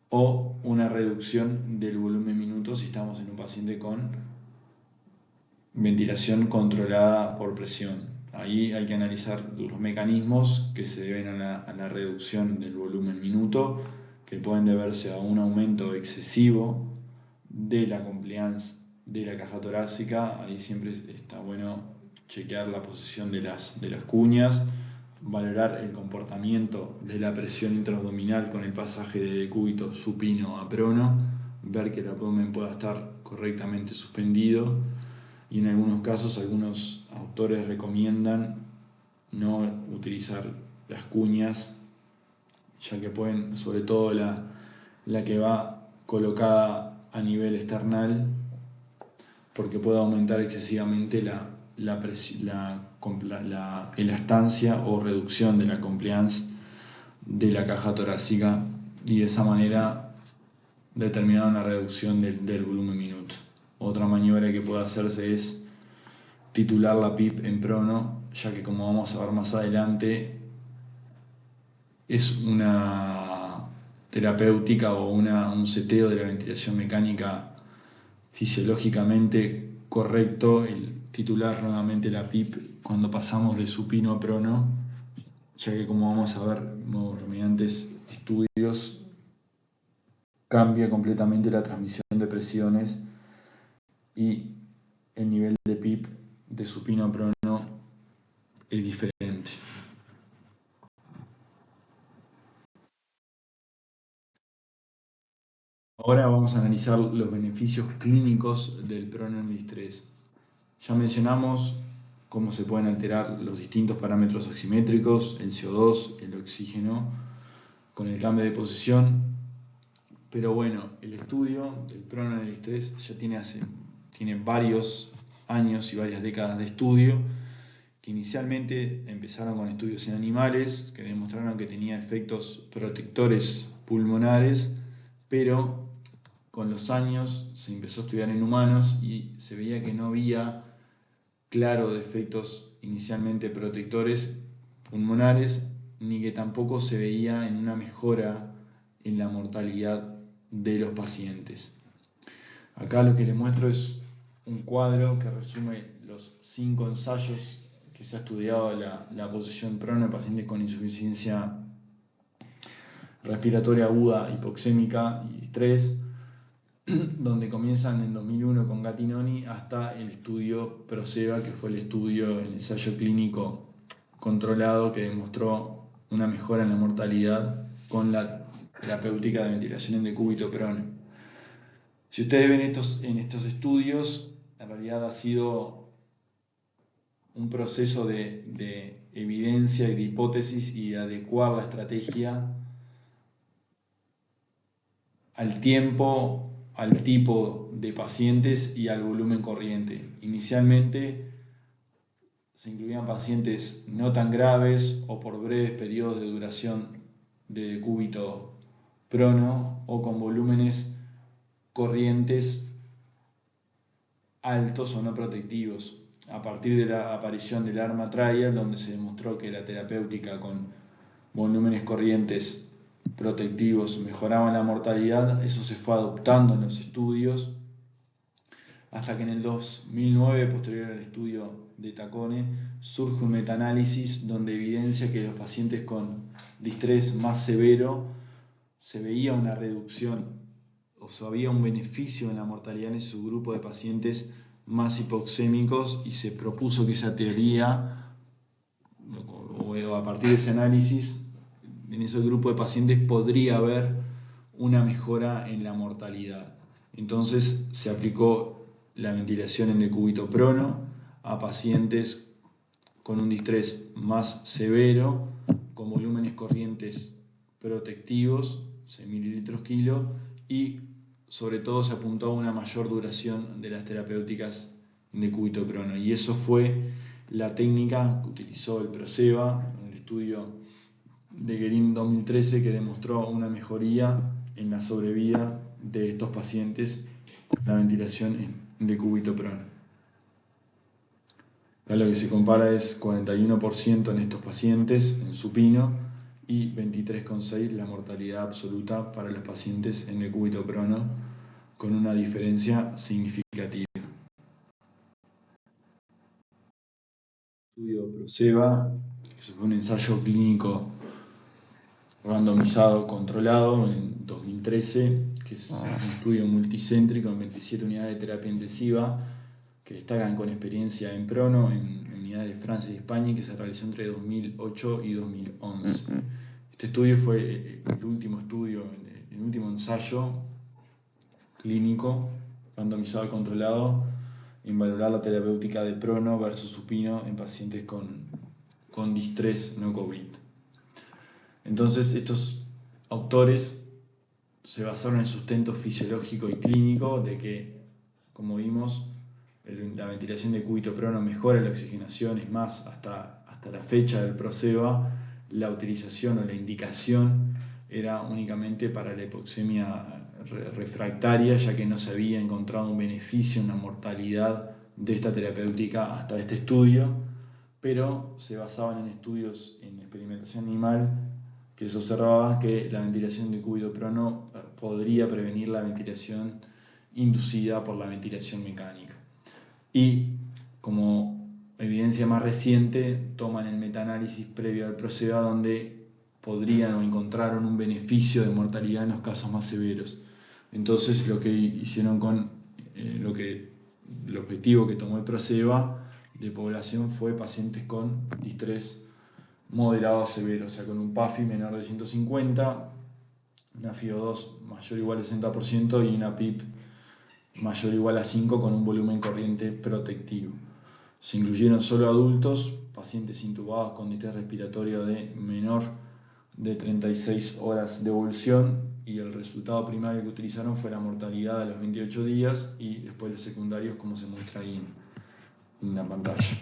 Speaker 1: o una reducción del volumen minuto si estamos en un paciente con ventilación controlada por presión. Ahí hay que analizar los mecanismos que se deben a la reducción del volumen minuto, que pueden deberse a un aumento excesivo de la compliance de la caja torácica. Ahí siempre está bueno chequear la posición de las cuñas, valorar el comportamiento de la presión intraabdominal con el pasaje de decúbito supino a prono, ver que el abdomen pueda estar correctamente suspendido, y en algunos casos algunos autores recomiendan no utilizar las cuñas, ya que pueden, sobre todo la que va colocada a nivel esternal, porque puede aumentar excesivamente la elastancia o reducción de la compliance de la caja torácica y de esa manera determinar una reducción del volumen minuto. Otra maniobra que puede hacerse es titular la PIP en prono, ya que como vamos a ver más adelante es una terapéutica o un seteo de la ventilación mecánica fisiológicamente correcto el titular nuevamente la PIP cuando pasamos de supino a prono, ya que como vamos a ver mediante estudios cambia completamente la transmisión de presiones y el nivel de PIP de supino a prono es diferente. Ahora vamos a analizar los beneficios clínicos del prono en distrés. Ya mencionamos cómo se pueden alterar los distintos parámetros oximétricos, el CO2, el oxígeno, con el cambio de posición. Pero bueno, el estudio del prono en el distrés ya tiene varios años y varias décadas de estudio, que inicialmente empezaron con estudios en animales, que demostraron que tenía efectos protectores pulmonares, pero con los años se empezó a estudiar en humanos y se veía que no había claro de efectos inicialmente protectores pulmonares, ni que tampoco se veía en una mejora en la mortalidad de los pacientes. Acá lo que les muestro es un cuadro que resume los 5 ensayos que se ha estudiado la posición prono en pacientes con insuficiencia respiratoria aguda, hipoxémica y estrés, donde comienzan en 2001 con Gattinoni hasta el estudio PROSEBA, que fue el ensayo clínico controlado que demostró una mejora en la mortalidad con la terapéutica de ventilación en decúbito prono. Si ustedes ven en estos estudios, en realidad ha sido un proceso de evidencia y de hipótesis y adecuar la estrategia al tiempo, al tipo de pacientes y al volumen corriente. Inicialmente se incluían pacientes no tan graves o por breves periodos de duración de decúbito prono o con volúmenes corrientes altos o no protectivos. A partir de la aparición del ARMA Trial, donde se demostró que la terapéutica con volúmenes corrientes protectivos mejoraban la mortalidad, eso se fue adoptando en los estudios, hasta que en el 2009, posterior al estudio de Tacone, surge un metaanálisis donde evidencia que los pacientes con distrés más severo se veía una reducción, o sea, había un beneficio en la mortalidad en ese grupo de pacientes más hipoxémicos, y se propuso que esa teoría, o a partir de ese análisis, en ese grupo de pacientes podría haber una mejora en la mortalidad. Entonces se aplicó la ventilación en decúbito prono a pacientes con un distrés más severo, con volúmenes corrientes protectivos, 6 mililitros kilo, y sobre todo se apuntó a una mayor duración de las terapéuticas en decúbito prono. Y eso fue la técnica que utilizó el Proceva en el estudio de Guerin 2013, que demostró una mejoría en la sobrevida de estos pacientes con la ventilación en decúbito prono. Acá lo que se compara es 41% en estos pacientes en supino y 23,6% la mortalidad absoluta para los pacientes en decúbito prono, con una diferencia significativa. Estudio Proceva, que fue un ensayo clínico randomizado controlado en 2013, que es un estudio multicéntrico en 27 unidades de terapia intensiva que destacan con experiencia en prono en unidades de Francia y España, que se realizó entre 2008 y 2011. Este estudio fue el último estudio, el último ensayo clínico randomizado y controlado en valorar la terapéutica de prono versus supino en pacientes con distrés no COVID. Entonces, estos autores se basaron en el sustento fisiológico y clínico de que, como vimos, la ventilación de decúbito prono mejora la oxigenación. Es más, hasta la fecha del Proceva, la utilización o la indicación era únicamente para la hipoxemia refractaria, ya que no se había encontrado un beneficio en la mortalidad de esta terapéutica hasta este estudio, pero se basaban en estudios en experimentación animal que se observaba que la ventilación de decúbito prono podría prevenir la ventilación inducida por la ventilación mecánica. Y como evidencia más reciente, toman el metaanálisis previo al Proceva, donde podrían o encontraron un beneficio de mortalidad en los casos más severos. Entonces lo que hicieron con el objetivo que tomó el Proceva de población fue pacientes con distrés moderado a severo, o sea, con un PAFI menor de 150, una FiO2 mayor o igual a 60% y una PIP mayor o igual a 5 con un volumen corriente protectivo. Se incluyeron solo adultos, pacientes intubados con distrés respiratorio de menor de 36 horas de evolución, y el resultado primario que utilizaron fue la mortalidad a los 28 días y después los secundarios, como se muestra ahí en la pantalla.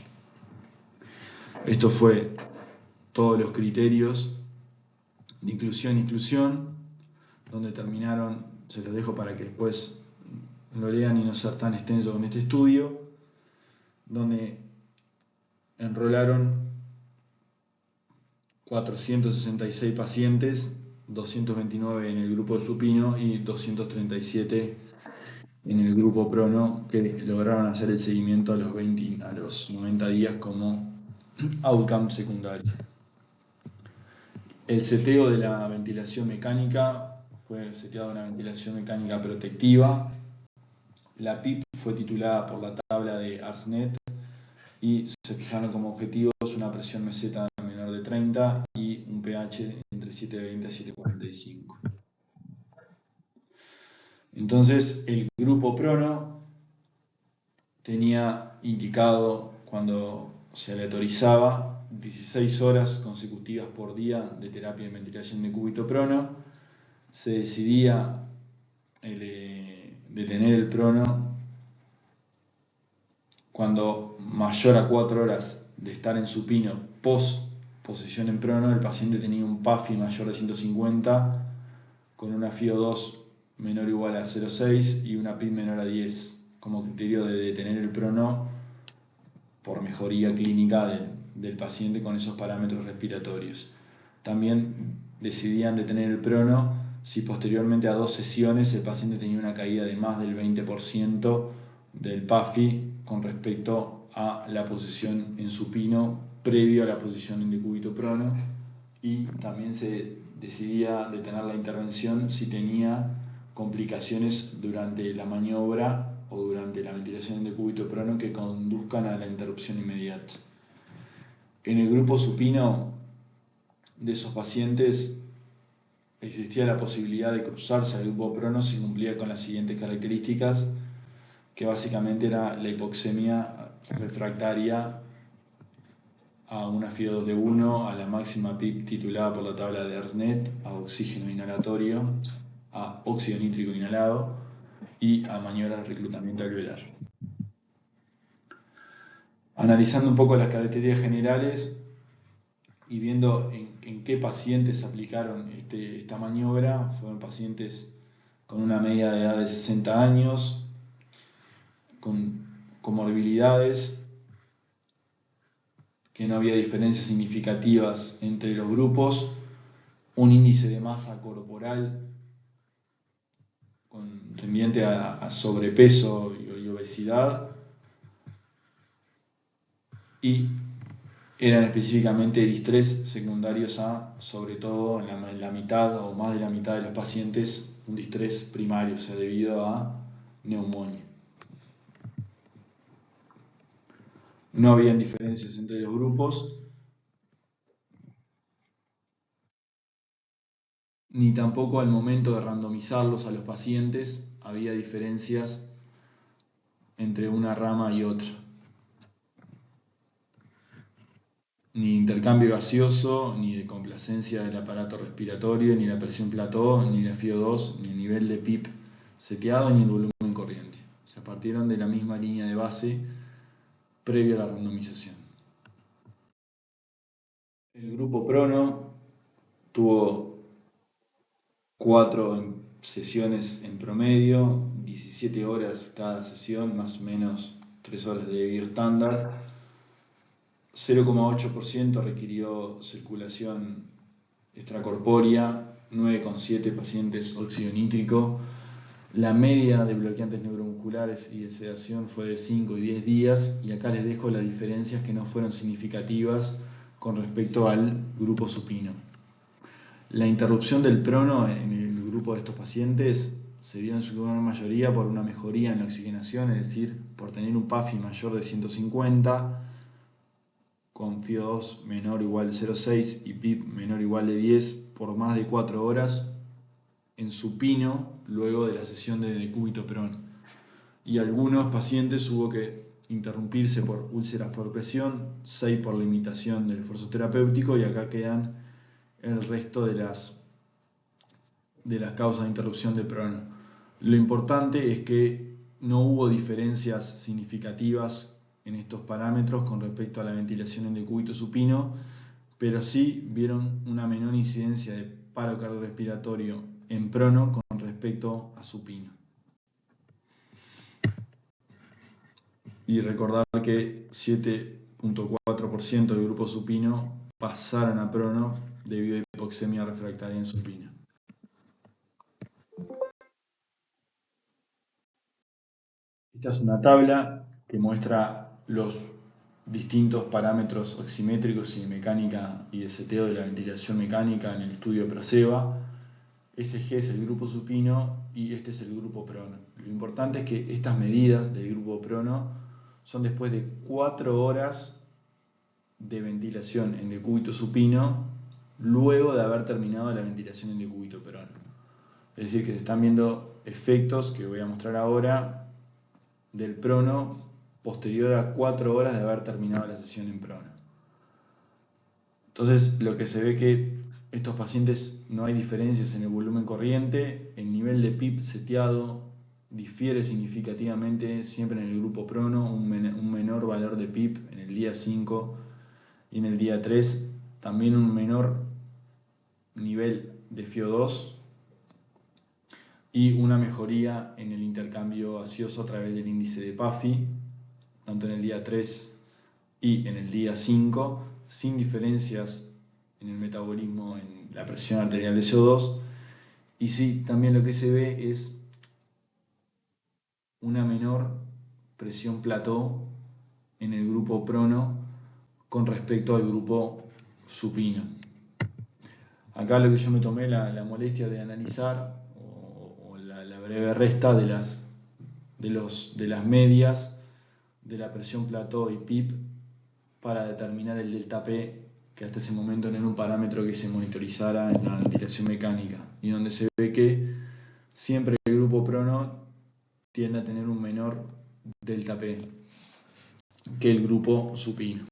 Speaker 1: Esto fue todos los criterios de inclusión y exclusión, donde terminaron, se los dejo para que después lo lean y no ser tan extenso con este estudio, donde enrolaron 466 pacientes, 229 en el grupo de supino y 237 en el grupo prono, que lograron hacer el seguimiento a los 90 días como outcome secundario. El seteo de la ventilación mecánica fue seteado una ventilación mecánica protectiva. La PIP fue titulada por la tabla de ARSNet y se fijaron como objetivos una presión meseta menor de 30 y un pH entre 7,20 a 7,45. Entonces el grupo prono tenía indicado, cuando se aleatorizaba, 16 horas consecutivas por día de terapia de ventilación de cúbito prono. Se decidía detener el prono cuando mayor a 4 horas de estar en supino post posición en prono, el paciente tenía un PAFI mayor de 150 con una FiO2 menor o igual a 0,6 y una PIB menor a 10 como criterio de detener el prono por mejoría clínica del paciente con esos parámetros respiratorios. También decidían detener el prono si posteriormente a 2 sesiones el paciente tenía una caída de más del 20% del PAFI con respecto a la posición en supino previo a la posición en decúbito prono, y también se decidía detener la intervención si tenía complicaciones durante la maniobra o durante la ventilación en decúbito prono que conduzcan a la interrupción inmediata. En el grupo supino de esos pacientes existía la posibilidad de cruzarse al grupo prono si cumplía con las siguientes características, que básicamente era la hipoxemia refractaria a una FiO2 de 1, a la máxima PIB titulada por la tabla de ERSNET, a oxígeno inhalatorio, a óxido nítrico inhalado y a maniobras de reclutamiento alveolar. Analizando un poco las características generales y viendo en qué pacientes aplicaron esta maniobra, fueron pacientes con una media de edad de 60 años, con comorbilidades, que no había diferencias significativas entre los grupos, un índice de masa corporal tendiente a sobrepeso y obesidad, y eran específicamente distrés secundarios a, sobre todo en la mitad o más de la mitad de los pacientes, un distrés primario, o sea, debido a neumonía. No habían diferencias entre los grupos, ni tampoco al momento de randomizarlos a los pacientes había diferencias entre una rama y otra. Ni intercambio gaseoso, ni de complacencia del aparato respiratorio, ni la presión plató, ni la FiO2, ni el nivel de PIP seteado, ni el volumen corriente. O sea, partieron de la misma línea de base previo a la randomización. El grupo prono tuvo 4 sesiones en promedio, 17 horas cada sesión, más o menos 3 horas de bio estándar. 0,8% requirió circulación extracorpórea, 9,7 pacientes óxido nítrico. La media de bloqueantes neuromusculares y de sedación fue de 5 y 10 días, y acá les dejo las diferencias que no fueron significativas con respecto al grupo supino. La interrupción del prono en el grupo de estos pacientes se dio en su gran mayoría por una mejoría en la oxigenación, es decir, por tener un PAFI mayor de 150, con FiO2 menor o igual de 0,6 y PIB menor o igual de 10 por más de 4 horas en supino luego de la sesión de decúbito prono. Y algunos pacientes hubo que interrumpirse por úlceras por presión, 6 por limitación del esfuerzo terapéutico, y acá quedan el resto de las causas de interrupción del prono. Lo importante es que no hubo diferencias significativas en estos parámetros con respecto a la ventilación en decúbito supino, pero sí vieron una menor incidencia de paro cardiorrespiratorio en prono con respecto a supino. Y recordar que 7,4% del grupo supino pasaron a prono debido a hipoxemia refractaria en supino. Esta es una tabla que muestra los distintos parámetros oximétricos y de mecánica y de seteo de la ventilación mecánica en el estudio PROSEVA. SG es el grupo supino y este es el grupo prono. Lo importante es que estas medidas del grupo prono son después de 4 horas de ventilación en decúbito supino luego de haber terminado la ventilación en decúbito prono. Es decir, que se están viendo efectos que voy a mostrar ahora del prono posterior a 4 horas de haber terminado la sesión en prono. Entonces, lo que se ve que estos pacientes no hay diferencias en el volumen corriente, el nivel de PIP seteado difiere significativamente siempre en el grupo prono, un menor valor de PIP en el día 5 y en el día 3, también un menor nivel de FiO2 y una mejoría en el intercambio gaseoso a través del índice de PAFI, tanto en el día 3 y en el día 5, sin diferencias en el metabolismo, en la presión arterial de CO2, y sí, también lo que se ve es una menor presión plató en el grupo prono con respecto al grupo supino. Acá lo que yo me tomé la molestia de analizar o la breve resta de las medias de la presión plató y PIP para determinar el delta P, que hasta ese momento no era un parámetro que se monitorizara en la ventilación mecánica, y donde se ve que siempre el grupo prono tiende a tener un menor delta P que el grupo supino.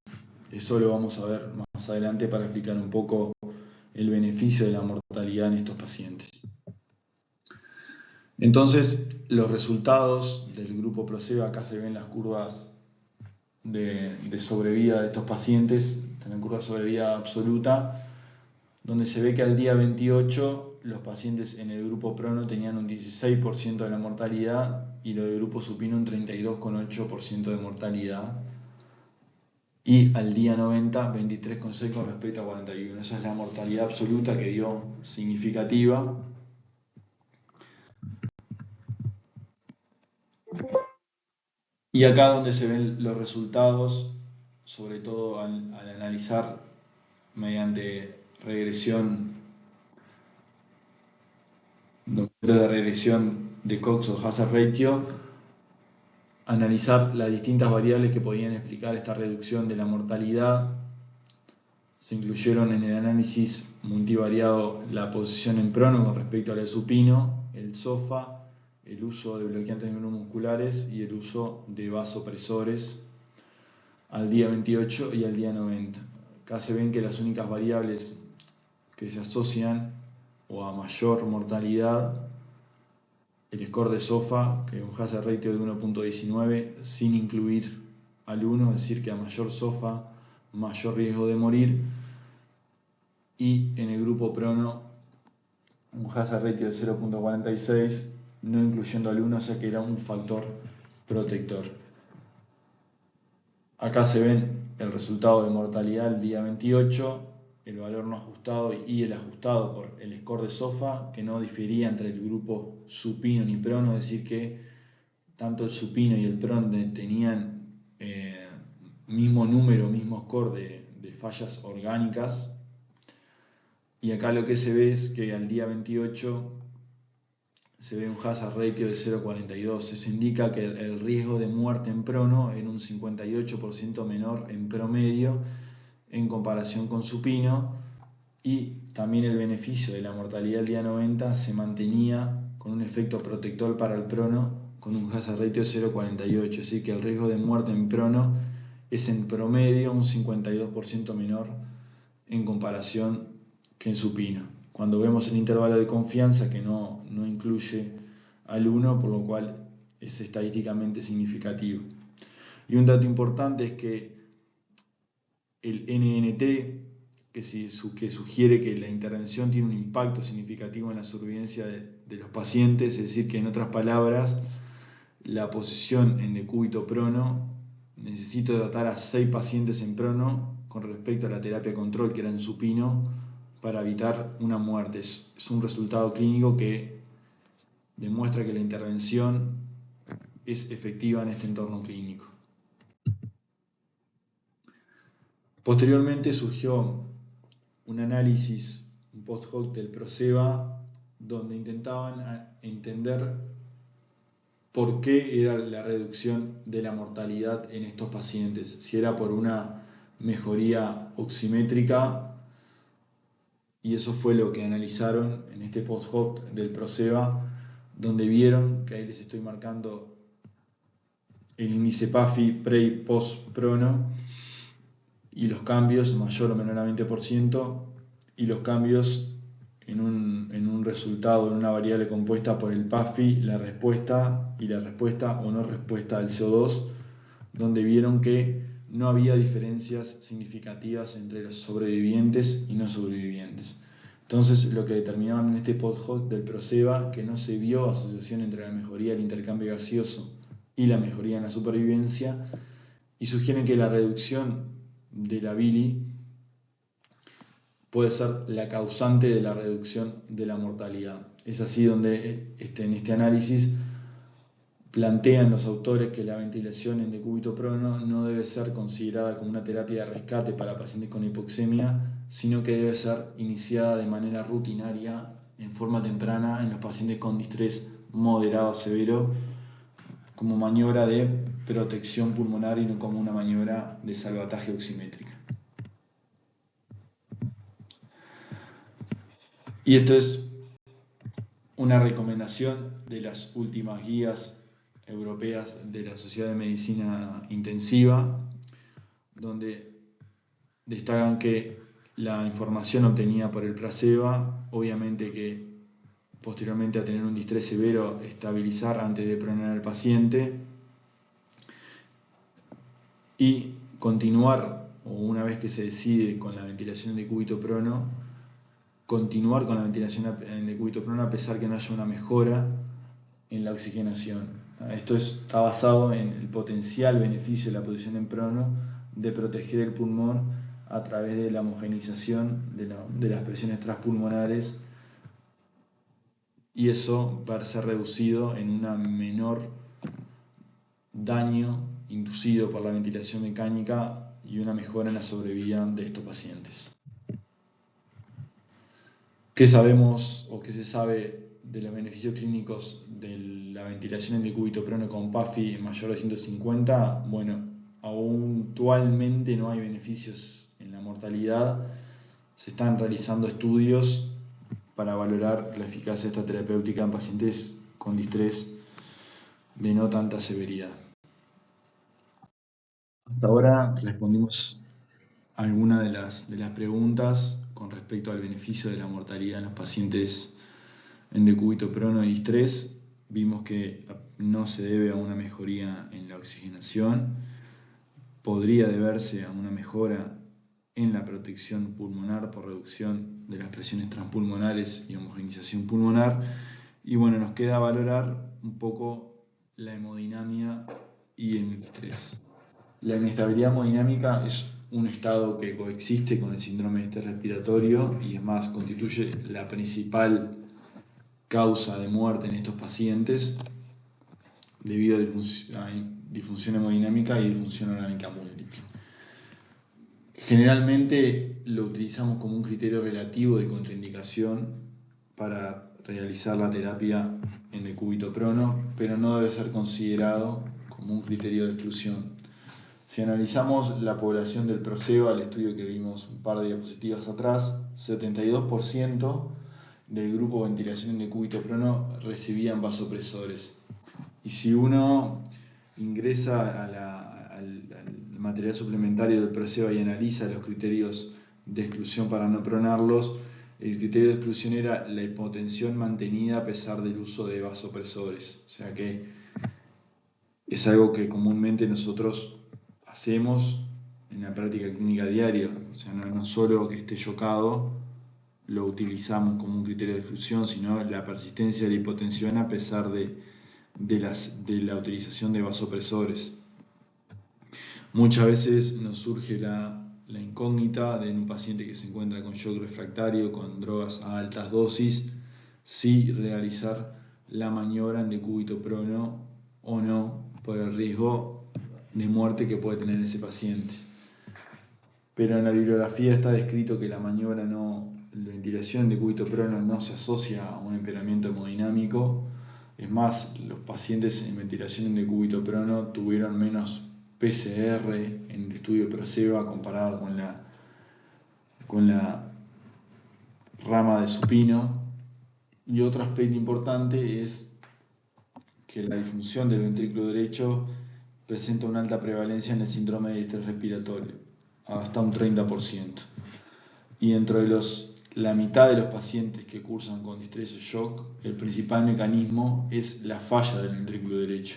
Speaker 1: Eso lo vamos a ver más adelante para explicar un poco el beneficio de la mortalidad en estos pacientes. Entonces, los resultados del grupo Proceva, acá se ven las curvas de sobrevida de estos pacientes, en la curva de sobrevida absoluta, donde se ve que al día 28 los pacientes en el grupo prono tenían un 16% de la mortalidad y los del grupo supino un 32,8% de mortalidad, y al día 90 23,6 con respecto a 41. Esa es la mortalidad absoluta que dio significativa. Y acá donde se ven los resultados, sobre todo al analizar mediante regresión, de regresión de Cox o Hazard Ratio, analizar las distintas variables que podían explicar esta reducción de la mortalidad. Se incluyeron en el análisis multivariado la posición en prono con respecto al supino, el SOFA, el uso de bloqueantes neuromusculares y el uso de vasopresores al día 28 y al día 90. Acá se ven que las únicas variables que se asocian o a mayor mortalidad, el score de SOFA, que es un hazard ratio de 1.19 sin incluir al 1, es decir que a mayor SOFA, mayor riesgo de morir, y en el grupo prono un hazard ratio de 0.46 no incluyendo al 1, o sea que era un factor protector. Acá se ven el resultado de mortalidad el día 28, el valor no ajustado y el ajustado por el score de SOFA, que no difería entre el grupo supino ni prono, es decir que tanto el supino y el prono tenían mismo número, mismo score de fallas orgánicas. Y acá lo que se ve es que al día 28 se ve un hazard ratio de 0.42. Eso indica que el riesgo de muerte en prono era un 58% menor en promedio en comparación con supino, y también el beneficio de la mortalidad del día 90 se mantenía con un efecto protector para el prono con un hazard ratio de 0.48, es decir que el riesgo de muerte en prono es en promedio un 52% menor en comparación que en supino. Cuando vemos el intervalo de confianza que no incluye al 1, por lo cual es estadísticamente significativo. Y un dato importante es que el NNT, que sugiere que la intervención tiene un impacto significativo en la supervivencia de los pacientes, es decir que en otras palabras, la posición en decúbito prono, necesito tratar a 6 pacientes en prono con respecto a la terapia control que era en supino para evitar una muerte. Es un resultado clínico que demuestra que la intervención es efectiva en este entorno clínico. Posteriormente surgió un análisis, un post-hoc del Proceva, donde intentaban entender por qué era la reducción de la mortalidad en estos pacientes, si era por una mejoría oximétrica, y eso fue lo que analizaron en este post-hoc del Proceva, donde vieron que ahí les estoy marcando el índice PAFI pre y post prono y los cambios mayor o menor a 20% y los cambios en un resultado, en una variable compuesta por el PAFI, la respuesta y la respuesta o no respuesta al CO2, donde vieron que no había diferencias significativas entre los sobrevivientes y no sobrevivientes. Entonces, lo que determinaban en este post-hoc del PROCEBA, que no se vio asociación entre la mejoría del intercambio gaseoso y la mejoría en la supervivencia, y sugieren que la reducción de la bili puede ser la causante de la reducción de la mortalidad. Es así donde en este análisis plantean los autores que la ventilación en decúbito prono no debe ser considerada como una terapia de rescate para pacientes con hipoxemia, sino que debe ser iniciada de manera rutinaria, en forma temprana, en los pacientes con distrés moderado a severo, como maniobra de protección pulmonar y no como una maniobra de salvataje oximétrica. Y esto es una recomendación de las últimas guías europeas de la Sociedad de Medicina Intensiva, donde destacan que la información obtenida por el placebo, obviamente que posteriormente a tener un distrés severo, estabilizar antes de pronar al paciente y continuar, o una vez que se decide con la ventilación en decúbito prono, continuar con la ventilación en decúbito prono a pesar que no haya una mejora en la oxigenación. Esto está basado en el potencial beneficio de la posición en prono de proteger el pulmón a través de la homogeneización de las presiones transpulmonares, y eso va a ser reducido en un menor daño inducido por la ventilación mecánica y una mejora en la sobrevida de estos pacientes. ¿Qué sabemos o qué se sabe de los beneficios clínicos de la ventilación en decúbito prono con PAFI mayor de 150? Bueno, aún actualmente no hay beneficios en la mortalidad. Se están realizando estudios para valorar la eficacia de esta terapéutica en pacientes con distrés de no tanta severidad. Hasta ahora respondimos a algunas de las preguntas con respecto al beneficio de la mortalidad en los pacientes en decúbito prono y distrés. Vimos que no se debe a una mejoría en la oxigenación, podría deberse a una mejora en la protección pulmonar por reducción de las presiones transpulmonares y homogeneización pulmonar. Y bueno, nos queda valorar un poco la hemodinamia y el estrés. La inestabilidad hemodinámica es un estado que coexiste con el síndrome de estrés respiratorio y es más, constituye la principal causa de muerte en estos pacientes debido a disfunción hemodinámica y disfunción orgánica múltiple. Generalmente lo utilizamos como un criterio relativo de contraindicación para realizar la terapia en decúbito prono, pero no debe ser considerado como un criterio de exclusión. Si analizamos la población del PROCEBA, el estudio que vimos un par de diapositivas atrás, 72% del grupo ventilación en decúbito prono recibían vasopresores. Y si uno ingresa al material suplementario del PROCEBA y analiza los criterios de exclusión para no pronarlos, el criterio de exclusión era la hipotensión mantenida a pesar del uso de vasopresores. O sea que es algo que comúnmente nosotros hacemos en la práctica clínica diaria. O sea, no solo que esté chocado lo utilizamos como un criterio de exclusión, sino la persistencia de la hipotensión a pesar de la utilización de vasopresores. Muchas veces nos surge la incógnita de en un paciente que se encuentra con shock refractario, con drogas a altas dosis, si realizar la maniobra en decúbito prono o no, por el riesgo de muerte que puede tener ese paciente. Pero en la bibliografía está descrito que la ventilación en decúbito prono no se asocia a un empeoramiento hemodinámico. Es más, los pacientes en ventilación en decúbito prono tuvieron menos PCR en el estudio PROCEBA comparado con la rama de supino. Y otro aspecto importante es que la disfunción del ventrículo derecho presenta una alta prevalencia en el síndrome de distrés respiratorio, hasta un 30%. Y dentro de la mitad de los pacientes que cursan con distrés o shock, el principal mecanismo es la falla del ventrículo derecho.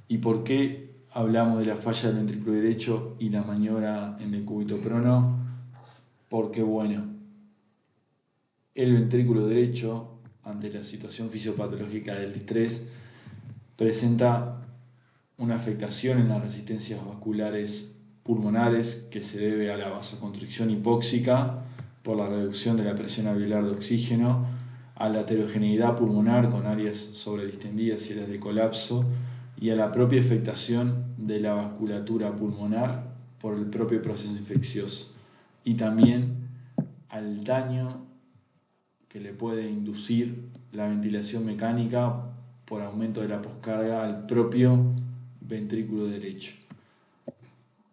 Speaker 1: ¿Y por qué hablamos de la falla del ventrículo derecho y la maniobra en decúbito prono? Porque, bueno, el ventrículo derecho, ante la situación fisiopatológica del estrés, presenta una afectación en las resistencias vasculares pulmonares que se debe a la vasoconstricción hipóxica por la reducción de la presión alveolar de oxígeno, a la heterogeneidad pulmonar con áreas sobredistendidas y áreas de colapso, y a la propia afectación de la vasculatura pulmonar por el propio proceso infeccioso, y también al daño que le puede inducir la ventilación mecánica por aumento de la poscarga al propio ventrículo derecho.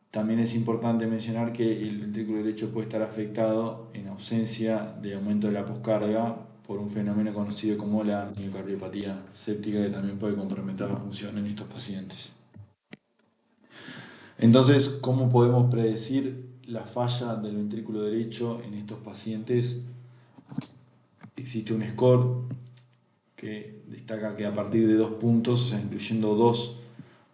Speaker 1: También es importante mencionar que el ventrículo derecho puede estar afectado en ausencia de aumento de la poscarga por un fenómeno conocido como la miocardiopatía séptica, que también puede comprometer la función en estos pacientes. Entonces, ¿cómo podemos predecir la falla del ventrículo derecho en estos pacientes? Existe un score que destaca que a partir de 2 puntos, o sea, incluyendo 2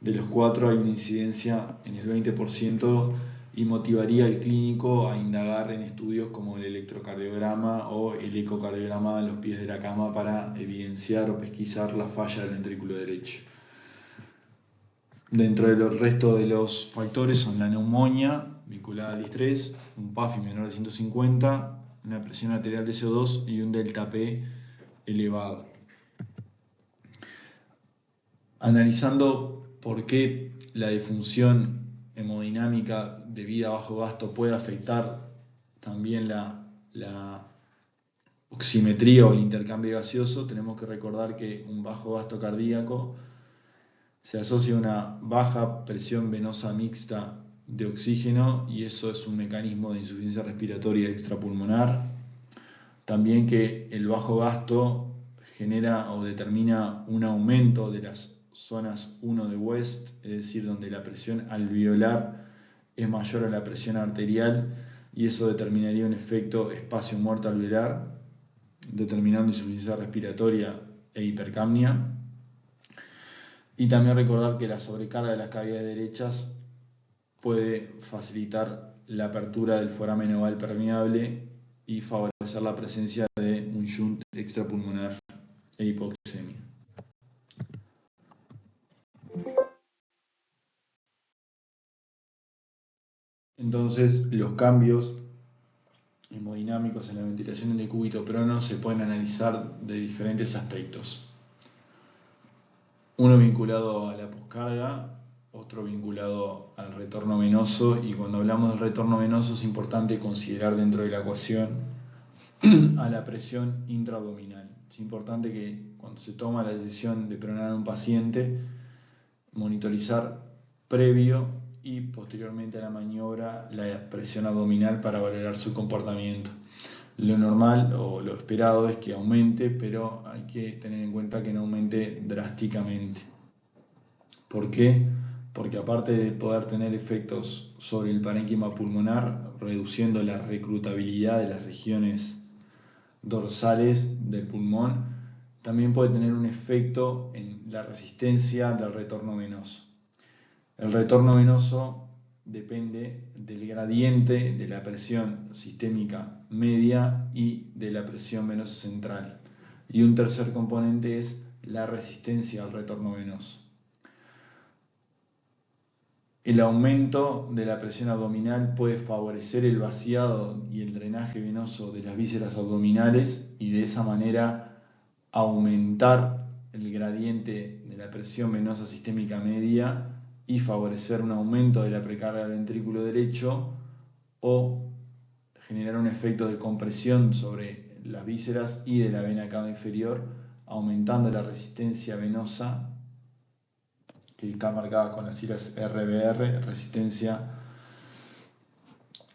Speaker 1: de los 4, hay una incidencia en el 20% y motivaría al clínico a indagar en estudios como el electrocardiograma o el ecocardiograma de los pies de la cama para evidenciar o pesquisar la falla del ventrículo derecho. Dentro de los restos de los factores son la neumonía vinculada al distrés, un PAFI menor de 150, una presión arterial de CO2 y un delta P elevado. Analizando por qué la disfunción hemodinámica debida a bajo gasto puede afectar también la oximetría o el intercambio gaseoso, tenemos que recordar que un bajo gasto cardíaco se asocia a una baja presión venosa mixta de oxígeno, y eso es un mecanismo de insuficiencia respiratoria extrapulmonar. También que el bajo gasto genera o determina un aumento de las zonas 1 de West, es decir, donde la presión alveolar es mayor a la presión arterial, y eso determinaría un efecto espacio muerto alveolar, determinando insuficiencia respiratoria e hipercapnia. Y también recordar que la sobrecarga de las cavidades derechas puede facilitar la apertura del foramen oval permeable y favorecer la presencia de un shunt extrapulmonar e hipoxemia. Entonces, los cambios hemodinámicos en la ventilación en decúbito prono se pueden analizar de diferentes aspectos. Uno vinculado a la poscarga, otro vinculado al retorno venoso, y cuando hablamos del retorno venoso es importante considerar dentro de la ecuación a la presión intraabdominal. Es importante que cuando se toma la decisión de pronar a un paciente, monitorizar previo y posteriormente a la maniobra la presión abdominal para valorar su comportamiento. Lo normal o lo esperado es que aumente, pero hay que tener en cuenta que no aumente drásticamente. ¿Por qué? Porque aparte de poder tener efectos sobre el parénquima pulmonar, reduciendo la reclutabilidad de las regiones dorsales del pulmón, también puede tener un efecto en la resistencia del retorno venoso. El retorno venoso depende del gradiente de la presión sistémica media y de la presión venosa central. Y un tercer componente es la resistencia al retorno venoso. El aumento de la presión abdominal puede favorecer el vaciado y el drenaje venoso de las vísceras abdominales y de esa manera aumentar el gradiente de la presión venosa sistémica media y favorecer un aumento de la precarga del ventrículo derecho, o generar un efecto de compresión sobre las vísceras y de la vena cava inferior, aumentando la resistencia venosa, que está marcada con las siglas RBR, resistencia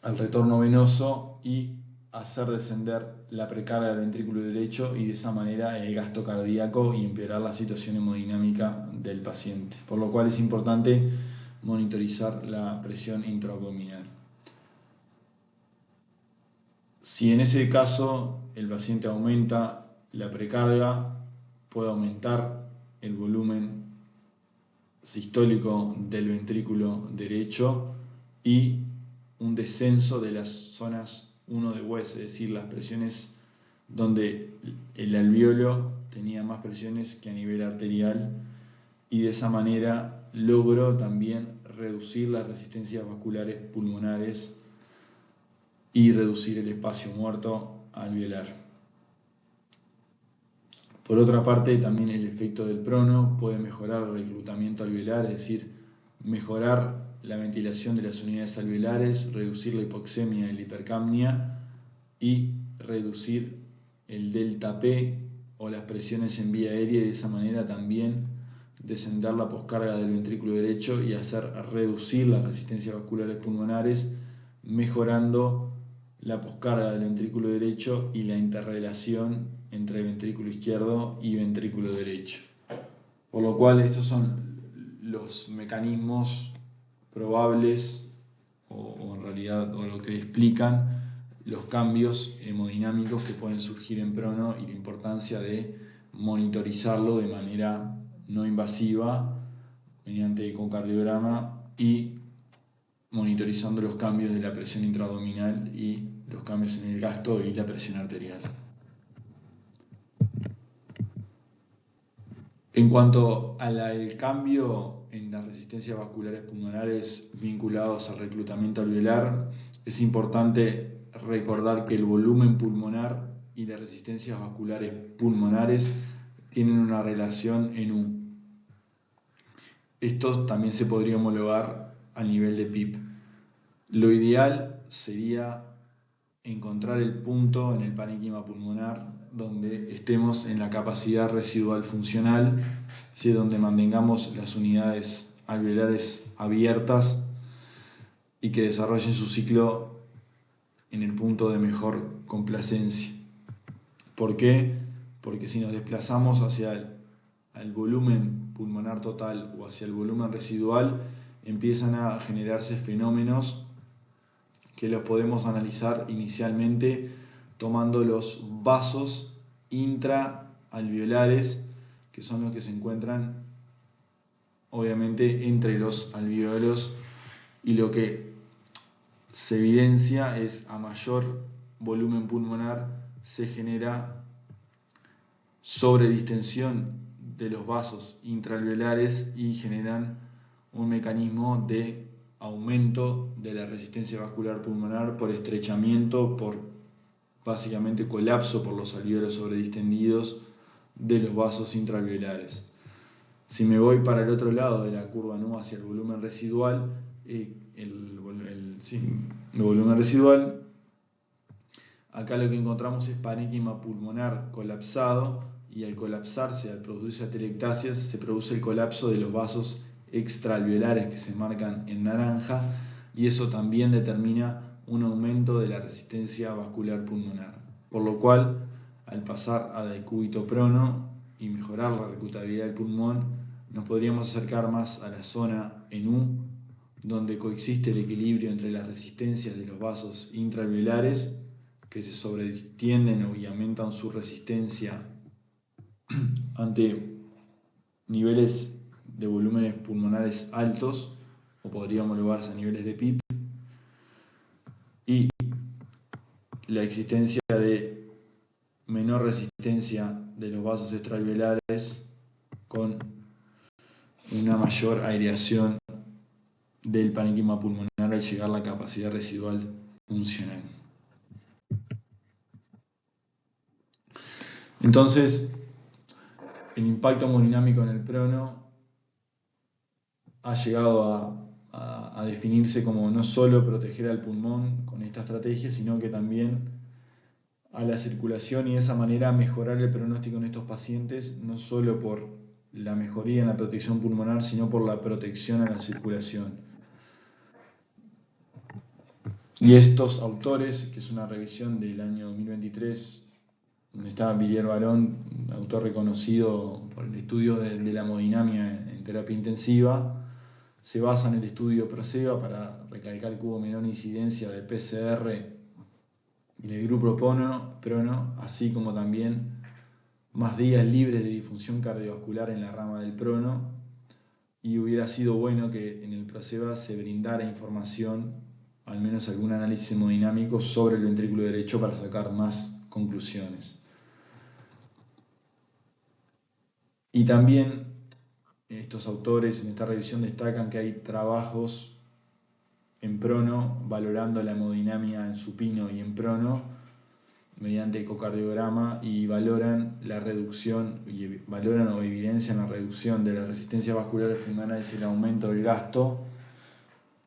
Speaker 1: al retorno venoso, y hacer descender la precarga del ventrículo derecho y de esa manera el gasto cardíaco y empeorar la situación hemodinámica del paciente, por lo cual es importante monitorizar la presión intraabdominal. Si en ese caso el paciente aumenta la precarga, puede aumentar el volumen sistólico del ventrículo derecho y un descenso de las zonas 1 de West, es decir, las presiones donde el alveolo tenía más presiones que a nivel arterial, y de esa manera logro también reducir las resistencias vasculares pulmonares y reducir el espacio muerto alveolar. Por otra parte, también el efecto del prono puede mejorar el reclutamiento alveolar, es decir, mejorar la ventilación de las unidades alveolares, reducir la hipoxemia y la hipercapnia y reducir el delta P o las presiones en vía aérea, y de esa manera también descender la poscarga del ventrículo derecho y hacer reducir las resistencias vasculares pulmonares, mejorando la poscarga del ventrículo derecho y la interrelación entre ventrículo izquierdo y ventrículo derecho. Por lo cual estos son los mecanismos probables o en realidad o lo que explican los cambios hemodinámicos que pueden surgir en prono y la importancia de monitorizarlo de manera no invasiva mediante ecocardiograma y monitorizando los cambios de la presión intraabdominal y los cambios en el gasto y la presión arterial. En cuanto al cambio en las resistencias vasculares pulmonares vinculados al reclutamiento alveolar, es importante recordar que el volumen pulmonar y las resistencias vasculares pulmonares tienen una relación en U. Esto también se podría homologar a nivel de PIP. Lo ideal sería encontrar el punto en el parénquima pulmonar donde estemos en la capacidad residual funcional, ¿sí? Donde mantengamos las unidades alveolares abiertas y que desarrollen su ciclo en el punto de mejor complacencia. ¿Por qué? Porque si nos desplazamos hacia el volumen pulmonar total o hacia el volumen residual, empiezan a generarse fenómenos que los podemos analizar inicialmente tomando los vasos intraalveolares, que son los que se encuentran obviamente entre los alveolos, y lo que se evidencia es a mayor volumen pulmonar se genera sobredistensión de los vasos intraalveolares y generan un mecanismo de aumento de la resistencia vascular pulmonar por estrechamiento, por básicamente colapso por los alveolos sobredistendidos de los vasos intraalveolares. Si me voy para el otro lado de la curva NU hacia el volumen residual, el volumen residual, acá lo que encontramos es parénquima pulmonar colapsado, y al colapsarse, al producirse atelectasias, se produce el colapso de los vasos extraalveolares que se marcan en naranja, y eso también determina un aumento de la resistencia vascular pulmonar, por lo cual al pasar a decúbito prono y mejorar la reclutabilidad del pulmón, nos podríamos acercar más a la zona en U, donde coexiste el equilibrio entre las resistencias de los vasos intraalveolares que se sobredistienden y aumentan su resistencia ante niveles de volúmenes pulmonares altos, o podría homologarse a niveles de PIP, y la existencia de menor resistencia de los vasos extraalveolares con una mayor aireación del parénquima pulmonar al llegar a la capacidad residual funcional. Entonces, el impacto hemodinámico en el prono ha llegado a definirse como no solo proteger al pulmón con esta estrategia, sino que también a la circulación, y de esa manera mejorar el pronóstico en estos pacientes, no solo por la mejoría en la protección pulmonar, sino por la protección a la circulación. Y estos autores, que es una revisión del año 2023, donde estaba Villiers Barón, autor reconocido por el estudio de la hemodinámica en terapia intensiva, se basa en el estudio PROSEBA para recalcar que hubo menor incidencia de PCR en el grupo prono, así como también más días libres de disfunción cardiovascular en la rama del prono, y hubiera sido bueno que en el PROSEBA se brindara información, al menos algún análisis hemodinámico sobre el ventrículo derecho para sacar más conclusiones. Y también estos autores en esta revisión destacan que hay trabajos en prono valorando la hemodinámica en supino y en prono mediante ecocardiograma y valoran la reducción valoran o evidencian la reducción de la resistencia vascular pulmonar y el aumento del gasto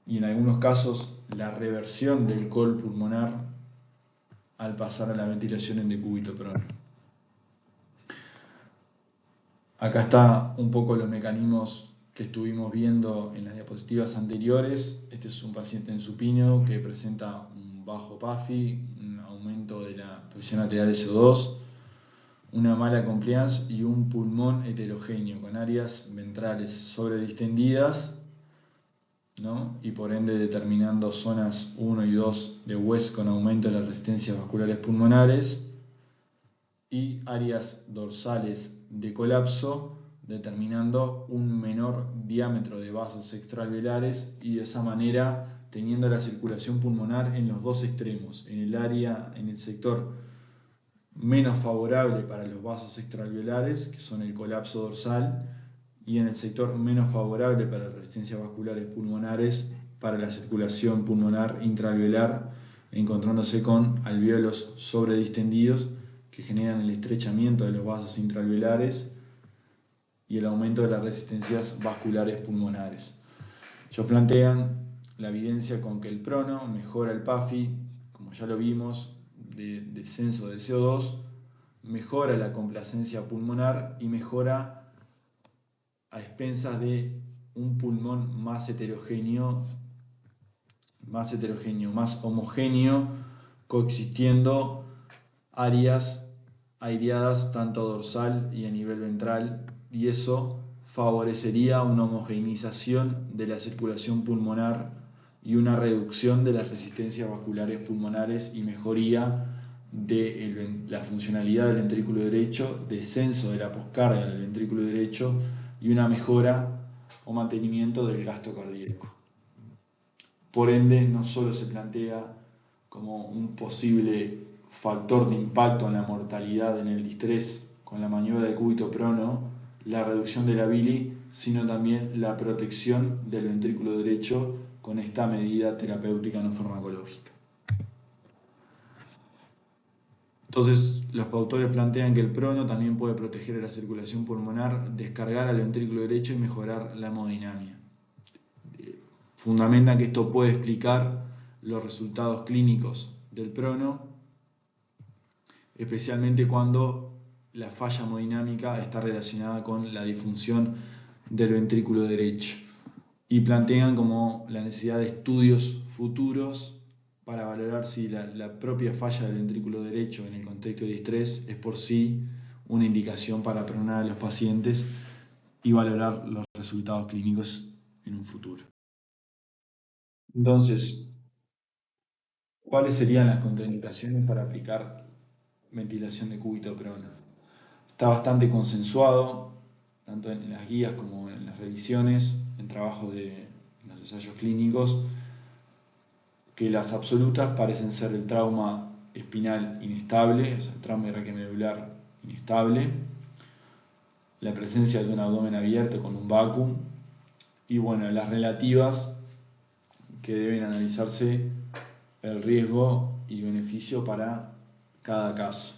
Speaker 1: y en algunos casos la reversión del col pulmonar al pasar a la ventilación en decúbito prono. Acá está un poco los mecanismos que estuvimos viendo en las diapositivas anteriores. Este es un paciente en supino que presenta un bajo PAFI, un aumento de la presión arterial SO2, una mala compliance y un pulmón heterogéneo con áreas ventrales sobredistendidas, ¿no? Y por ende determinando zonas 1 y 2 de West con aumento de las resistencias vasculares pulmonares y áreas dorsales de colapso determinando un menor diámetro de vasos extraalveolares y de esa manera teniendo la circulación pulmonar en los dos extremos, en el sector menos favorable para los vasos extraalveolares, que son el colapso dorsal, y en el sector menos favorable para las resistencias vasculares pulmonares para la circulación pulmonar intraalveolar, encontrándose con alvéolos sobredistendidos que generan el estrechamiento de los vasos intraalveolares y el aumento de las resistencias vasculares pulmonares. Ellos plantean la evidencia con que el prono mejora el PAFI, como ya lo vimos, de descenso del CO2, mejora la complacencia pulmonar y mejora a expensas de un pulmón más heterogéneo, más homogéneo, coexistiendo áreas aireadas tanto dorsal y a nivel ventral, y eso favorecería una homogeneización de la circulación pulmonar y una reducción de las resistencias vasculares pulmonares y mejoría de la funcionalidad del ventrículo derecho, descenso de la poscarga del ventrículo derecho y una mejora o mantenimiento del gasto cardíaco. Por ende, no solo se plantea como un posible factor de impacto en la mortalidad en el distrés con la maniobra de cúbito prono, la reducción de la bili, sino también la protección del ventrículo derecho con esta medida terapéutica no farmacológica. Entonces, los autores plantean que el prono también puede proteger la circulación pulmonar, descargar al ventrículo derecho y mejorar la hemodinámica. Fundamentan que esto puede explicar los resultados clínicos del prono, especialmente cuando la falla hemodinámica está relacionada con la disfunción del ventrículo derecho. Y plantean como la necesidad de estudios futuros para valorar si la propia falla del ventrículo derecho en el contexto de distrés es por sí una indicación para pronar a los pacientes y valorar los resultados clínicos en un futuro. Entonces, ¿cuáles serían las contraindicaciones para aplicar ventilación de cúbito prono? Está bastante consensuado, tanto en las guías como en las revisiones, en trabajos de los ensayos clínicos, que las absolutas parecen ser el trauma espinal inestable, o sea, el trauma raquimedular inestable, la presencia de un abdomen abierto con un vacuum, y bueno, las relativas que deben analizarse el riesgo y beneficio para cada caso.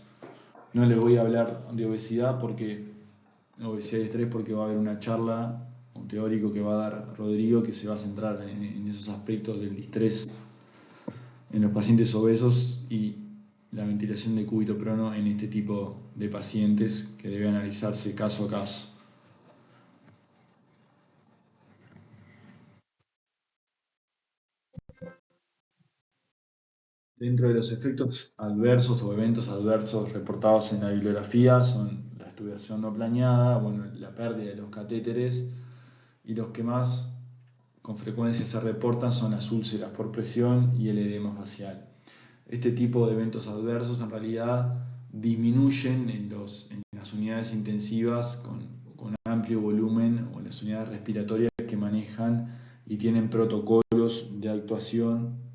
Speaker 1: No les voy a hablar de obesidad obesidad y estrés porque va a haber una charla, un teórico que va a dar Rodrigo que se va a centrar en esos aspectos del distrés en los pacientes obesos y la ventilación de cúbito prono en este tipo de pacientes que debe analizarse caso a caso. Dentro de los efectos adversos o eventos adversos reportados en la bibliografía son la extubación no planeada, bueno, la pérdida de los catéteres, y los que más con frecuencia se reportan son las úlceras por presión y el edema facial. Este tipo de eventos adversos en realidad disminuyen en las unidades intensivas con amplio volumen o en las unidades respiratorias que manejan y tienen protocolos de actuación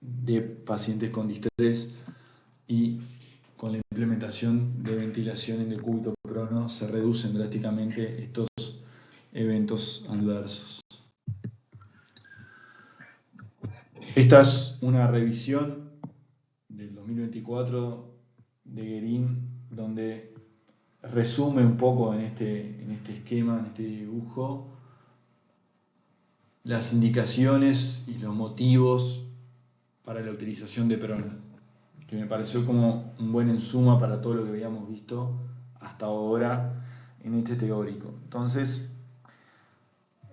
Speaker 1: de pacientes con distrés, y con la implementación de ventilación en decúbito prono se reducen drásticamente estos eventos adversos. Esta es una revisión del 2024 de Guerin, donde resume un poco en este esquema, en este dibujo, las indicaciones y los motivos para la utilización de prono, que me pareció como un buen insuma para todo lo que habíamos visto hasta ahora en este teórico. Entonces,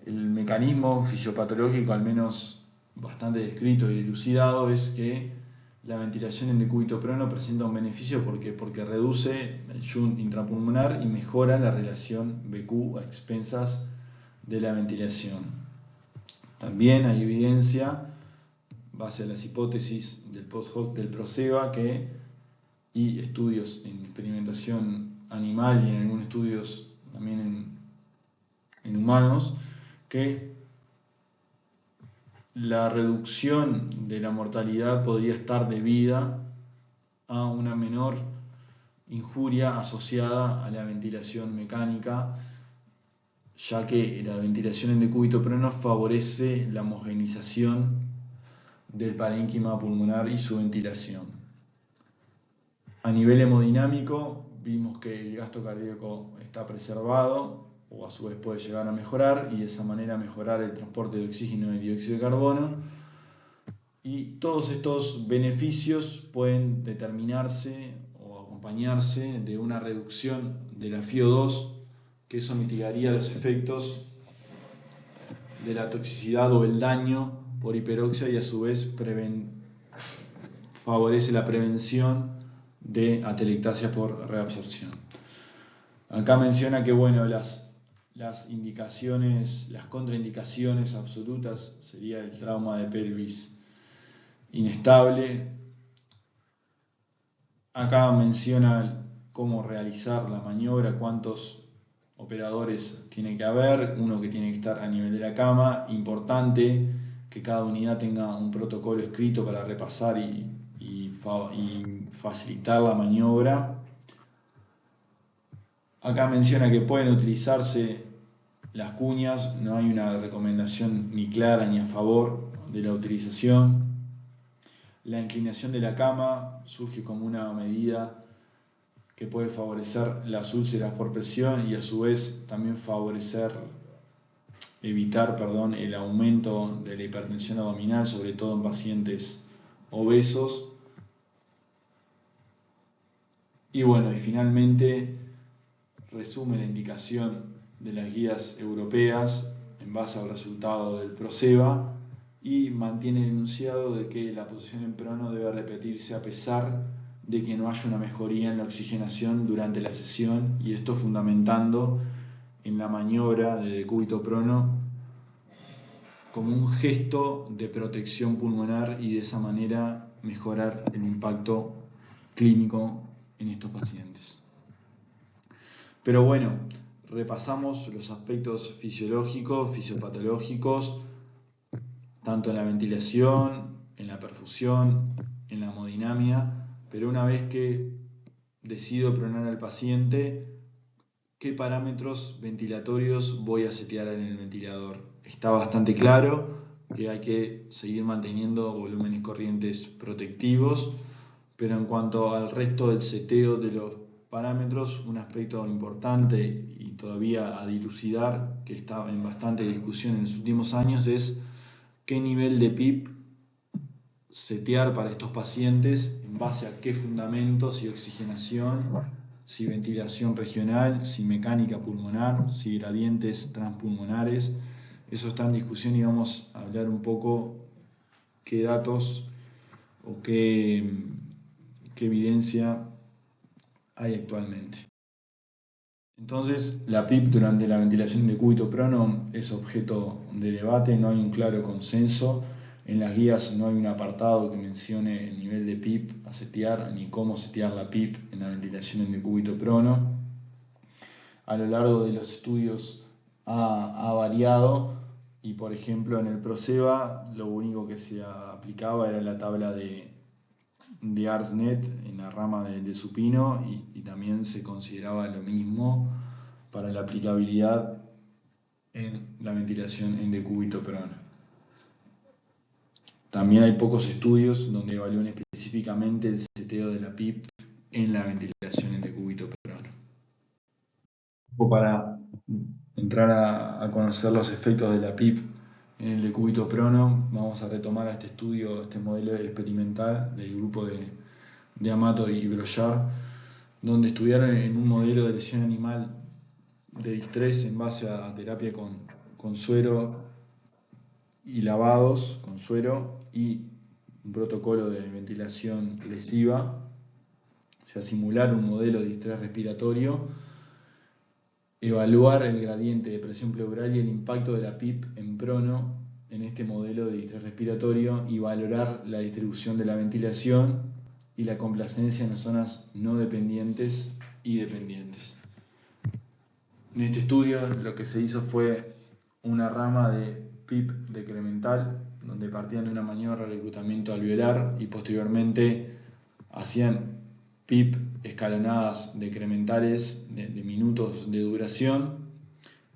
Speaker 1: el mecanismo fisiopatológico, al menos bastante descrito y elucidado, es que la ventilación en decúbito prono presenta un beneficio porque reduce el shunt intrapulmonar y mejora la relación BQ a expensas de la ventilación. También hay evidencia, base a las hipótesis del post-hoc del PROSEBA, y estudios en experimentación animal y en algunos estudios también en humanos, que la reducción de la mortalidad podría estar debida a una menor injuria asociada a la ventilación mecánica, ya que la ventilación en decúbito prono favorece la homogeneización del parénquima pulmonar y su ventilación. A nivel hemodinámico, vimos que el gasto cardíaco está preservado, o a su vez puede llegar a mejorar, y de esa manera mejorar el transporte de oxígeno y dióxido de carbono. Y todos estos beneficios pueden determinarse o acompañarse de una reducción de la FiO2, que eso mitigaría los efectos de la toxicidad o el daño por hiperoxia, y a su vez favorece la prevención de atelectasia por reabsorción. Acá menciona que bueno, las indicaciones, las contraindicaciones absolutas sería el trauma de pelvis inestable. Acá menciona cómo realizar la maniobra, cuántos operadores tiene que haber, uno que tiene que estar a nivel de la cama. Importante que cada unidad tenga un protocolo escrito para repasar y facilitar la maniobra. Acá menciona que pueden utilizarse las cuñas, no hay una recomendación ni clara ni a favor de la utilización. La inclinación de la cama surge como una medida que puede favorecer las úlceras por presión y a su vez también evitar el aumento de la hipertensión abdominal, sobre todo en pacientes obesos. Y bueno, y finalmente resume la indicación de las guías europeas en base al resultado del PROSEBA y mantiene el enunciado de que la posición en prono debe repetirse a pesar de que no haya una mejoría en la oxigenación durante la sesión, y esto fundamentando en la maniobra de decúbito prono como un gesto de protección pulmonar y de esa manera mejorar el impacto clínico en estos pacientes. Pero bueno, repasamos los aspectos fisiológicos, fisiopatológicos, tanto en la ventilación, en la perfusión, en la hemodinamia, pero una vez que decido pronar al paciente, ¿qué parámetros ventilatorios voy a setear en el ventilador? Está bastante claro que hay que seguir manteniendo volúmenes corrientes protectivos, pero en cuanto al resto del seteo de los parámetros, un aspecto importante y todavía a dilucidar, que está en bastante discusión en los últimos años, es qué nivel de PIP setear para estos pacientes, en base a qué fundamentos, si oxigenación, si ventilación regional, si mecánica pulmonar, si gradientes transpulmonares. Eso está en discusión y vamos a hablar un poco qué datos o qué evidencia hay actualmente. Entonces, la PIP durante la ventilación de cúbito prono es objeto de debate, no hay un claro consenso. En las guías no hay un apartado que mencione el nivel de PIP a setear ni cómo setear la PIP en la ventilación en decúbito prono. A lo largo de los estudios ha variado y, por ejemplo, en el ProSeba lo único que se aplicaba era la tabla de ARSNet en la rama de supino y también se consideraba lo mismo para la aplicabilidad en la ventilación en decúbito prono. También hay pocos estudios donde evalúen específicamente el seteo de la PIP en la ventilación en decúbito prono. Para entrar a conocer los efectos de la PIP en el decúbito prono, vamos a retomar este estudio, este modelo experimental del grupo de Amato y Brojard, donde estudiaron en un modelo de lesión animal de distrés en base a terapia con suero y lavados con suero y un protocolo de ventilación lesiva, o sea, simular un modelo de distrés respiratorio, evaluar el gradiente de presión pleural y el impacto de la PIP en prono en este modelo de distrés respiratorio y valorar la distribución de la ventilación y la complacencia en las zonas no dependientes y dependientes. En este estudio lo que se hizo fue una rama de PIP decremental, donde partían de una maniobra de reclutamiento alveolar y posteriormente hacían PIP escalonadas decrementales de minutos de duración,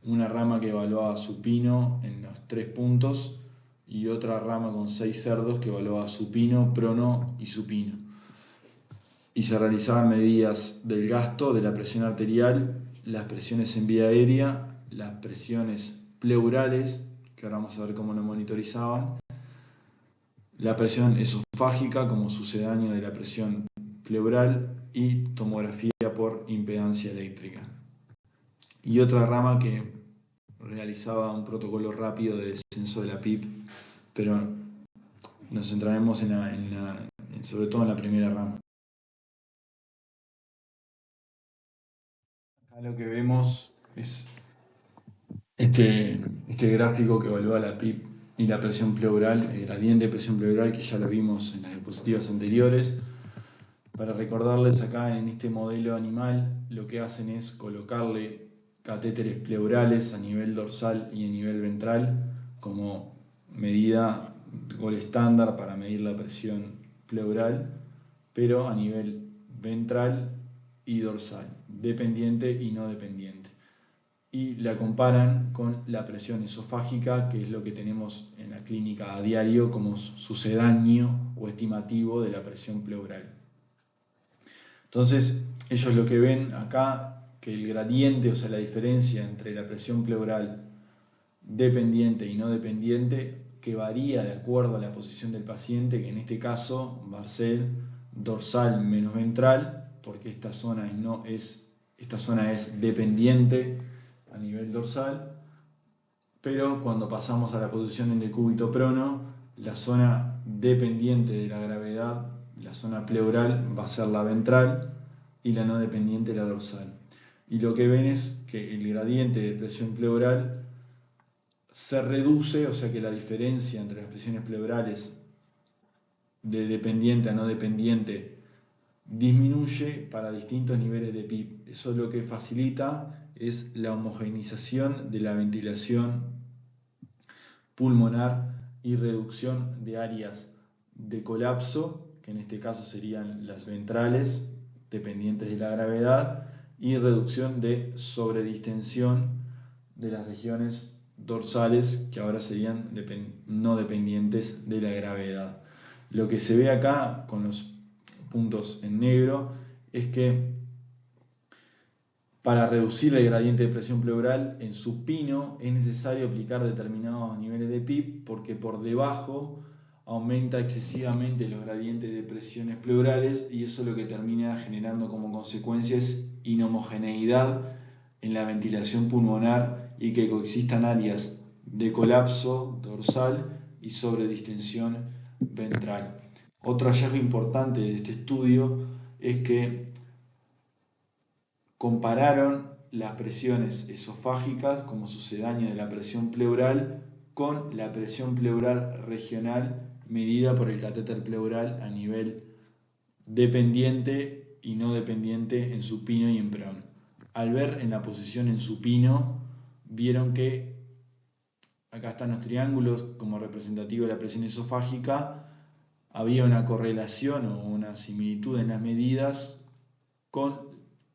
Speaker 1: una rama que evaluaba supino en los 3 puntos y otra rama con 6 cerdos que evaluaba supino, prono y supino. Y se realizaban medidas del gasto, de la presión arterial, las presiones en vía aérea, las presiones pleurales, que ahora vamos a ver cómo lo monitorizaban, la presión esofágica como sucedáneo de la presión pleural y tomografía por impedancia eléctrica. Y otra rama que realizaba un protocolo rápido de descenso de la PIP, pero nos centraremos sobre todo en la primera rama. Acá lo que vemos es este gráfico que evalúa la PIP y la presión pleural, el gradiente de presión pleural, que ya lo vimos en las diapositivas anteriores. Para recordarles, acá en este modelo animal lo que hacen es colocarle catéteres pleurales a nivel dorsal y a nivel ventral como medida gol estándar para medir la presión pleural, pero a nivel ventral y dorsal, dependiente y no dependiente. Y la comparan con la presión esofágica, que es lo que tenemos en la clínica a diario como sucedáneo o estimativo de la presión pleural. Entonces, ellos lo que ven acá, que el gradiente, o sea, la diferencia entre la presión pleural dependiente y no dependiente, que varía de acuerdo a la posición del paciente, que en este caso va a ser dorsal menos ventral, porque esta zona es dependiente a nivel dorsal, pero cuando pasamos a la posición en decúbito prono, la zona dependiente de la gravedad, la zona pleural, va a ser la ventral y la no dependiente la dorsal. Y lo que ven es que el gradiente de presión pleural se reduce, o sea que la diferencia entre las presiones pleurales de dependiente a no dependiente disminuye para distintos niveles de PIP. Eso lo que facilita es la homogeneización de la ventilación pulmonar y reducción de áreas de colapso, que en este caso serían las ventrales dependientes de la gravedad, y reducción de sobredistensión de las regiones dorsales, que ahora serían no dependientes de la gravedad. Lo que se ve acá con los puntos en negro es que para reducir el gradiente de presión pleural en supino es necesario aplicar determinados niveles de PIP porque por debajo aumenta excesivamente los gradientes de presiones pleurales y eso lo que termina generando como consecuencia es inhomogeneidad en la ventilación pulmonar y que coexistan áreas de colapso dorsal y sobredistensión ventral. Otro hallazgo importante de este estudio es que compararon las presiones esofágicas como sucedáneo de la presión pleural con la presión pleural regional medida por el catéter pleural a nivel dependiente y no dependiente en supino y en prono. Al ver en la posición en supino, vieron que acá están los triángulos como representativo de la presión esofágica, había una correlación o una similitud en las medidas con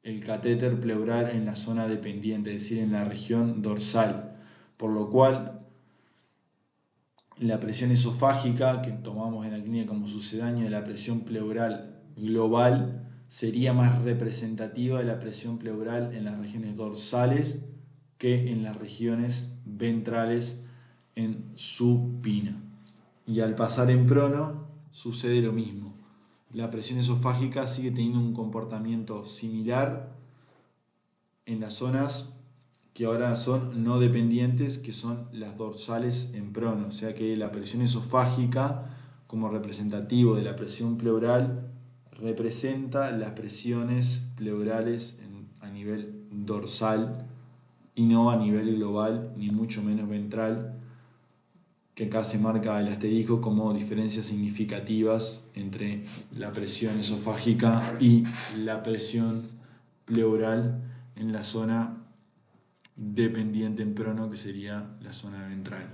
Speaker 1: el catéter pleural en la zona dependiente, es decir, en la región dorsal, por lo cual la presión esofágica que tomamos en la clínica como sucedáneo de la presión pleural global sería más representativa de la presión pleural en las regiones dorsales que en las regiones ventrales en supina. Y al pasar en prono sucede lo mismo. La presión esofágica sigue teniendo un comportamiento similar en las zonas que ahora son no dependientes, que son las dorsales en prono. O sea que la presión esofágica, como representativo de la presión pleural, representa las presiones pleurales a nivel dorsal y no a nivel global, ni mucho menos ventral, que acá se marca el asterisco como diferencias significativas entre la presión esofágica y la presión pleural en la zona dependiente en prono, que sería la zona ventral,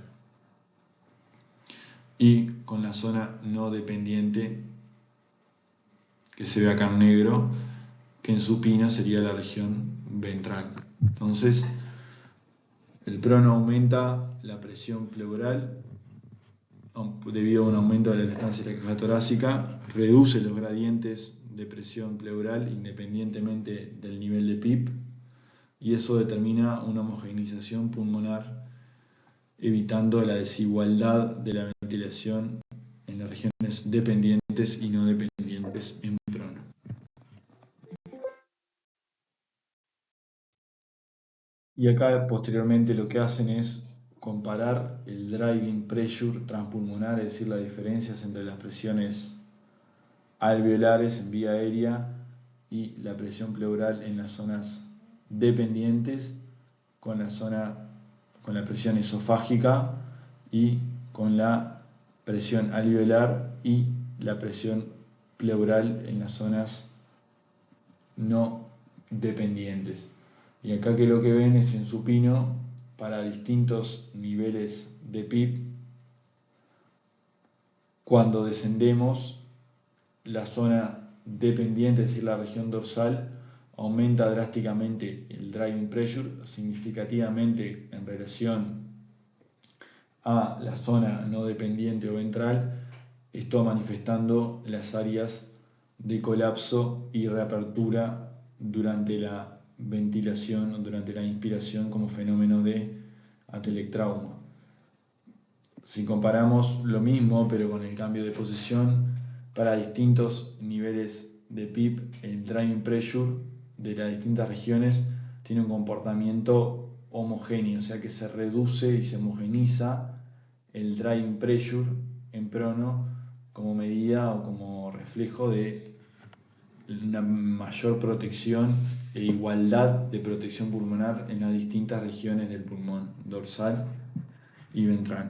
Speaker 1: y con la zona no dependiente, que se ve acá en negro, que en supina sería la región ventral. Entonces, el prono aumenta la presión pleural debido a un aumento de la elastancia de la caja torácica, reduce los gradientes de presión pleural independientemente del nivel de PIP, y eso determina una homogeneización pulmonar, evitando la desigualdad de la ventilación en las regiones dependientes y no dependientes en prono. Y acá posteriormente lo que hacen es comparar el driving pressure transpulmonar, es decir, las diferencias entre las presiones alveolares en vía aérea y la presión pleural en las zonas dependientes con la presión esofágica y con la presión alveolar y la presión pleural en las zonas no dependientes. Y acá que lo que ven es en supino, para distintos niveles de PIP, cuando descendemos, la zona dependiente, es decir, la región dorsal, aumenta drásticamente el driving pressure, significativamente en relación a la zona no dependiente o ventral, esto manifestando las áreas de colapso y reapertura durante la ventilación o durante la inspiración como fenómeno de atelectrauma. Si comparamos lo mismo pero con el cambio de posición, para distintos niveles de PIP, el driving pressure de las distintas regiones tiene un comportamiento homogéneo, o sea que se reduce y se homogeneiza el driving pressure en prono como medida o como reflejo de una mayor protección e igualdad de protección pulmonar en las distintas regiones del pulmón, dorsal y ventral.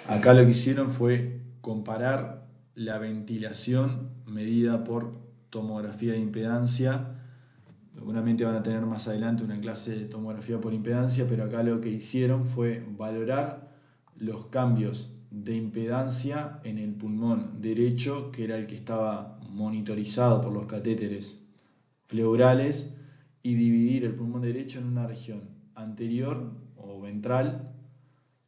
Speaker 1: Acá lo que hicieron fue comparar la ventilación medida por tomografía de impedancia. Seguramente van a tener más adelante una clase de tomografía por impedancia, pero acá lo que hicieron fue valorar los cambios de impedancia en el pulmón derecho, que era el que estaba monitorizado por los catéteres pleurales, y dividir el pulmón derecho en una región anterior o ventral,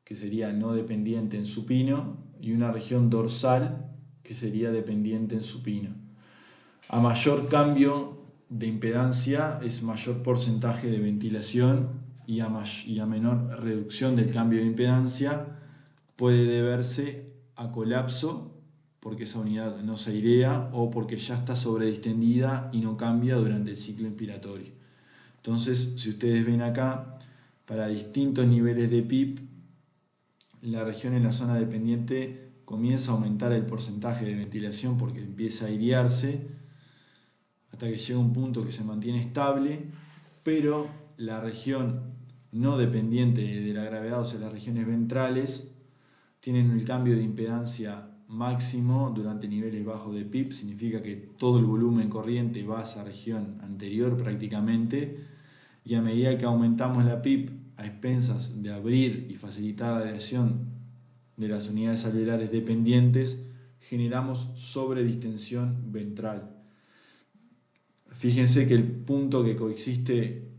Speaker 1: que sería no dependiente en supino, y una región dorsal, que sería dependiente en supino. A mayor cambio de impedancia es mayor porcentaje de ventilación, y a menor reducción del cambio de impedancia puede deberse a colapso, porque esa unidad no se airea o porque ya está sobredistendida y no cambia durante el ciclo inspiratorio. Entonces, si ustedes ven acá, para distintos niveles de PIP, la región en la zona dependiente comienza a aumentar el porcentaje de ventilación porque empieza a airearse, hasta que llega un punto que se mantiene estable, pero la región no dependiente de la gravedad, o sea, las regiones ventrales, tienen el cambio de impedancia máximo durante niveles bajos de PIB, significa que todo el volumen corriente va a esa región anterior prácticamente, y a medida que aumentamos la PIB a expensas de abrir y facilitar la aireación de las unidades alveolares dependientes, generamos sobredistensión ventral. Fíjense que el punto que coexiste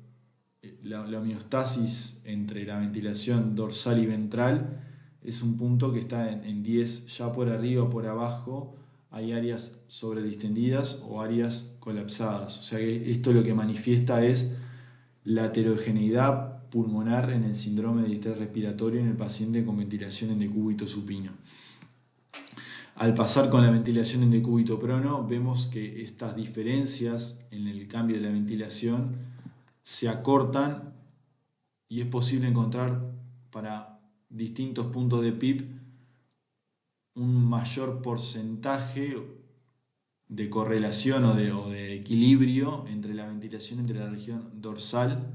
Speaker 1: la homeostasis entre la ventilación dorsal y ventral es un punto que está en 10, ya por arriba o por abajo hay áreas sobredistendidas o áreas colapsadas. O sea que esto lo que manifiesta es la heterogeneidad pulmonar en el síndrome de distrés respiratorio en el paciente con ventilación en decúbito supino. Al pasar con la ventilación en decúbito prono, vemos que estas diferencias en el cambio de la ventilación se acortan y es posible encontrar para distintos puntos de PIB un mayor porcentaje de correlación o de equilibrio entre la ventilación entre la región dorsal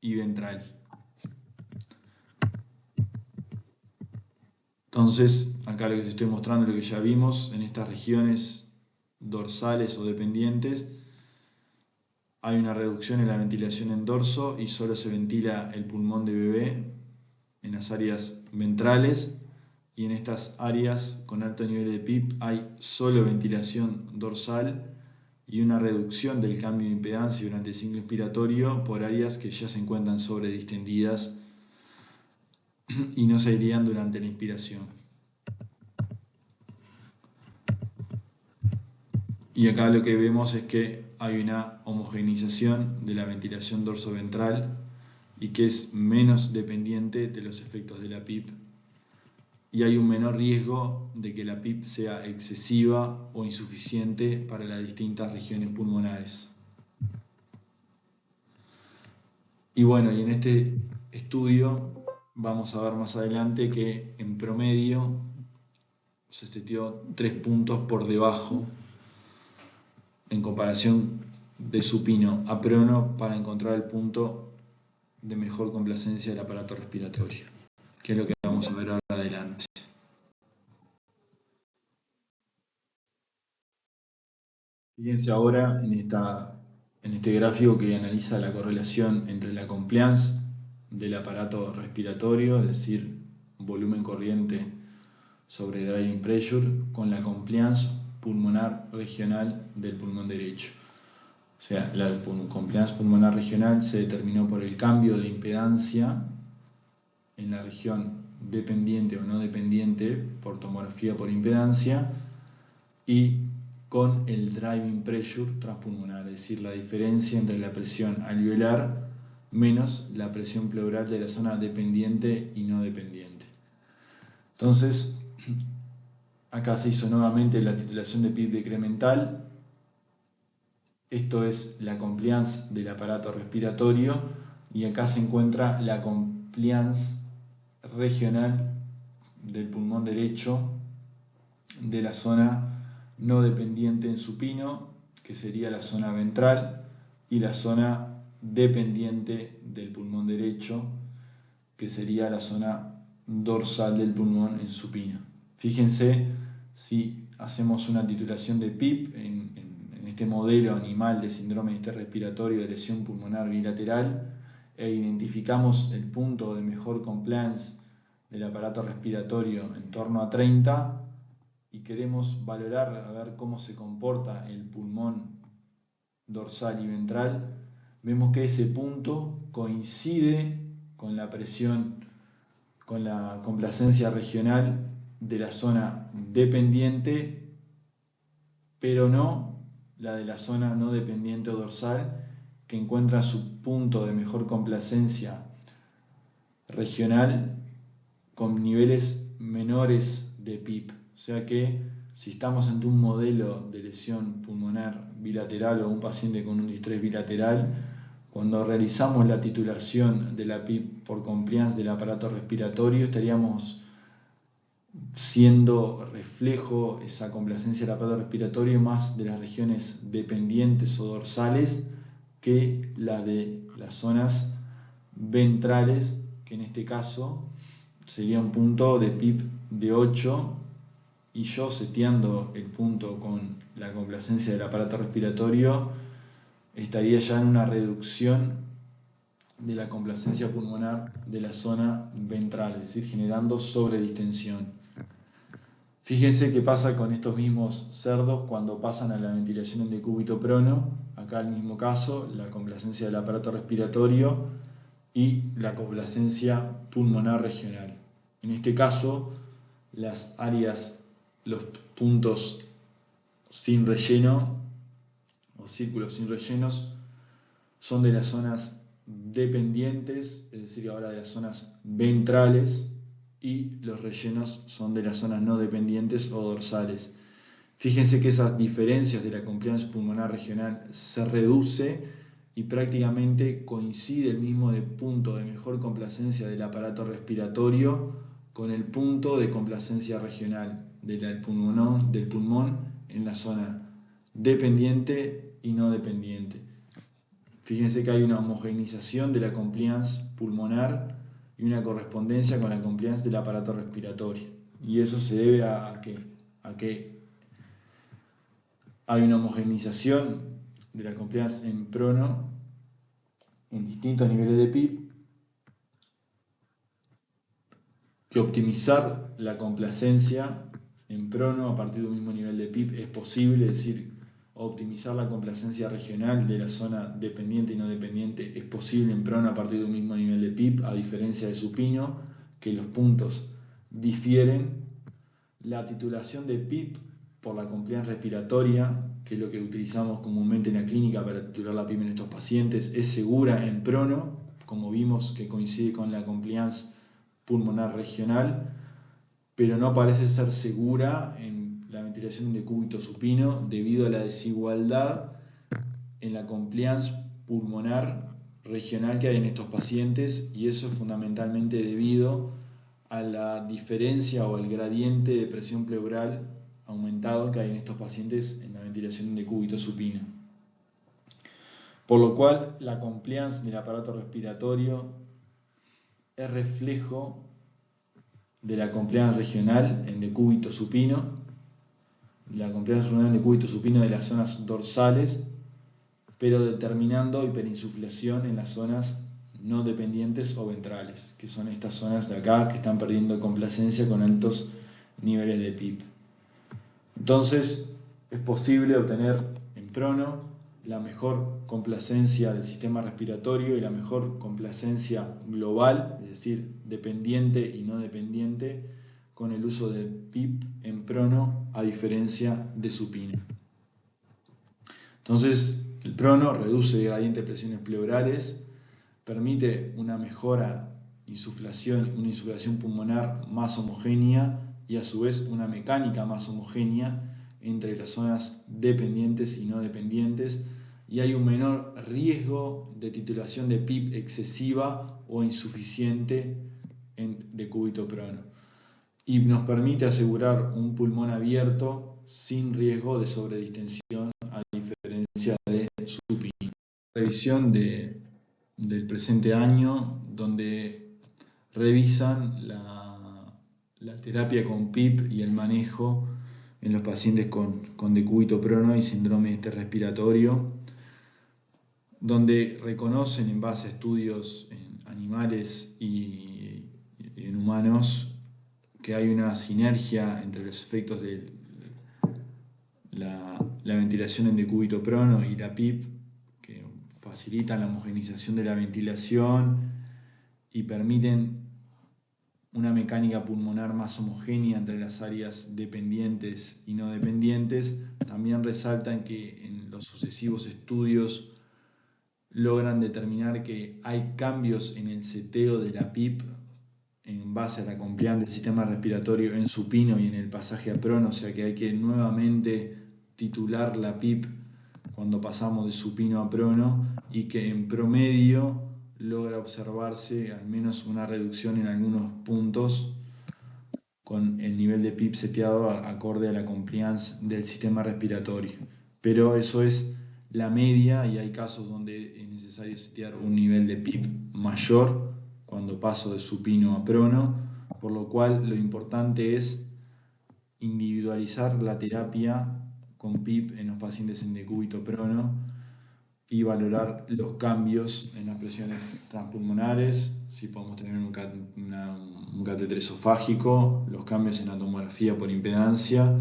Speaker 1: y ventral. Entonces, acá lo que les estoy mostrando, lo que ya vimos, en estas regiones dorsales o dependientes, hay una reducción en la ventilación en dorso y solo se ventila el pulmón de bebé en las áreas ventrales, y en estas áreas con alto nivel de PIB hay solo ventilación dorsal y una reducción del cambio de impedancia durante el ciclo inspiratorio por áreas que ya se encuentran sobredistendidas y no se airean durante la inspiración. Y acá lo que vemos es que hay una homogeneización de la ventilación dorsoventral y que es menos dependiente de los efectos de la PIB, y hay un menor riesgo de que la PIB sea excesiva o insuficiente para las distintas regiones pulmonares. Y bueno, y en este estudio vamos a ver más adelante que en promedio se seteó 3 puntos por debajo en comparación de supino a prono para encontrar el punto de mejor complacencia del aparato respiratorio, que es lo que vamos a ver ahora adelante. Fíjense ahora en este gráfico que analiza la correlación entre la compliance del aparato respiratorio, es decir, volumen corriente sobre driving pressure, con la compliance pulmonar regional del pulmón derecho. O sea, la compliance pulmonar regional se determinó por el cambio de impedancia en la región dependiente o no dependiente por tomografía por impedancia y con el driving pressure transpulmonar, es decir, la diferencia entre la presión alveolar menos la presión pleural de la zona dependiente y no dependiente. Entonces, acá se hizo nuevamente la titulación de PIB decremental. Esto es la compliance del aparato respiratorio y acá se encuentra la compliance regional del pulmón derecho de la zona no dependiente en supino, que sería la zona ventral, y la zona dependiente del pulmón derecho, que sería la zona dorsal del pulmón en supino. Fíjense, si hacemos una titulación de PIB en este modelo animal de síndrome de distrés respiratorio de lesión pulmonar bilateral e identificamos el punto de mejor compliance del aparato respiratorio en torno a 30 y queremos valorar a ver cómo se comporta el pulmón dorsal y ventral, vemos que ese punto coincide con la presión, con la complacencia regional de la zona dependiente, pero no la de la zona no dependiente o dorsal, que encuentra su punto de mejor complacencia regional con niveles menores de PIB. O sea que si estamos ante un modelo de lesión pulmonar bilateral o un paciente con un distrés bilateral, cuando realizamos la titulación de la PIB por compliance del aparato respiratorio, estaríamos siendo reflejo esa complacencia del aparato respiratorio más de las regiones dependientes o dorsales que la de las zonas ventrales, que en este caso sería un punto de PIP de 8, y yo seteando el punto con la complacencia del aparato respiratorio estaría ya en una reducción de la complacencia pulmonar de la zona ventral, es decir, generando sobredistensión. Fíjense qué pasa con estos mismos cerdos cuando pasan a la ventilación en decúbito prono. Acá el mismo caso, la complacencia del aparato respiratorio y la complacencia pulmonar regional. En este caso, las áreas, los puntos sin relleno o círculos sin rellenos son de las zonas dependientes, es decir, ahora de las zonas ventrales, y los rellenos son de las zonas no dependientes o dorsales. Fíjense que esas diferencias de la compliance pulmonar regional se reduce y prácticamente coincide el mismo de punto de mejor complacencia del aparato respiratorio con el punto de complacencia regional del pulmón en la zona dependiente y no dependiente. Fíjense que hay una homogeneización de la compliance pulmonar y una correspondencia con la compliance del aparato respiratorio. Y eso se debe a que hay una homogeneización de la compliance en prono en distintos niveles de PIP, que optimizar la complacencia en prono a partir de un mismo nivel de PIP es posible, es decir, optimizar la complacencia regional de la zona dependiente y no dependiente es posible en prono a partir de un mismo nivel de PIP, a diferencia de supino, que los puntos difieren. La titulación de PIP por la compliance respiratoria, que es lo que utilizamos comúnmente en la clínica para titular la PIP en estos pacientes, es segura en prono, como vimos que coincide con la compliance pulmonar regional, pero no parece ser segura en la ventilación en decúbito supino debido a la desigualdad en la compliance pulmonar regional que hay en estos pacientes, y eso es fundamentalmente debido a la diferencia o al gradiente de presión pleural aumentado que hay en estos pacientes en la ventilación en decúbito supino. Por lo cual, la compliance del aparato respiratorio es reflejo de la compliance regional en decúbito supino, la compliance regional en decúbito supino de las zonas dorsales, pero determinando hiperinsuflación en las zonas no dependientes o ventrales, que son estas zonas de acá que están perdiendo complacencia con altos niveles de PIP. Entonces, es posible obtener en prono la mejor complacencia del sistema respiratorio y la mejor complacencia global, es decir, dependiente y no dependiente, con el uso de PIP en prono a diferencia de supino. Entonces, el prono reduce el gradiente de presiones pleurales, permite una mejora una insuflación pulmonar más homogénea y a su vez una mecánica más homogénea entre las zonas dependientes y no dependientes, y hay un menor riesgo de titulación de PIP excesiva o insuficiente en decúbito prono, y nos permite asegurar un pulmón abierto sin riesgo de sobredistensión a diferencia de supino. Revisión del presente año, donde revisan la terapia con PIP y el manejo en los pacientes con decúbito prono y síndrome respiratorio, donde reconocen en base a estudios en animales y en humanos que hay una sinergia entre los efectos de la ventilación en decúbito prono y la PIP, que facilitan la homogeneización de la ventilación y permiten una mecánica pulmonar más homogénea entre las áreas dependientes y no dependientes. También resaltan que en los sucesivos estudios logran determinar que hay cambios en el seteo de la PIP en base a la compliance del sistema respiratorio en supino y en el pasaje a prono, o sea que hay que nuevamente titular la PIP cuando pasamos de supino a prono, y que en promedio logra observarse al menos una reducción en algunos puntos con el nivel de PIB seteado acorde a la compliance del sistema respiratorio. Pero eso es la media y hay casos donde es necesario setear un nivel de PIB mayor cuando paso de supino a prono, por lo cual lo importante es individualizar la terapia con PIB en los pacientes en decúbito prono y valorar los cambios en las presiones transpulmonares, si podemos tener un catéter esofágico, los cambios en la tomografía por impedancia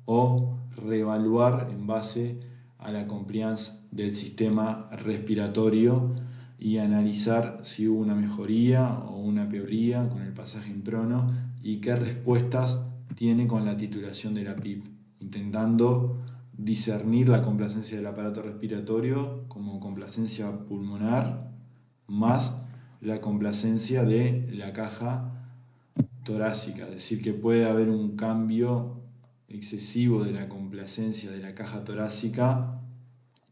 Speaker 1: o reevaluar en base a la compliance del sistema respiratorio y analizar si hubo una mejoría o una peoría con el pasaje en prono y qué respuestas tiene con la titulación de la PIP, intentando discernir la complacencia del aparato respiratorio como complacencia pulmonar más la complacencia de la caja torácica, es decir, que puede haber un cambio excesivo de la complacencia de la caja torácica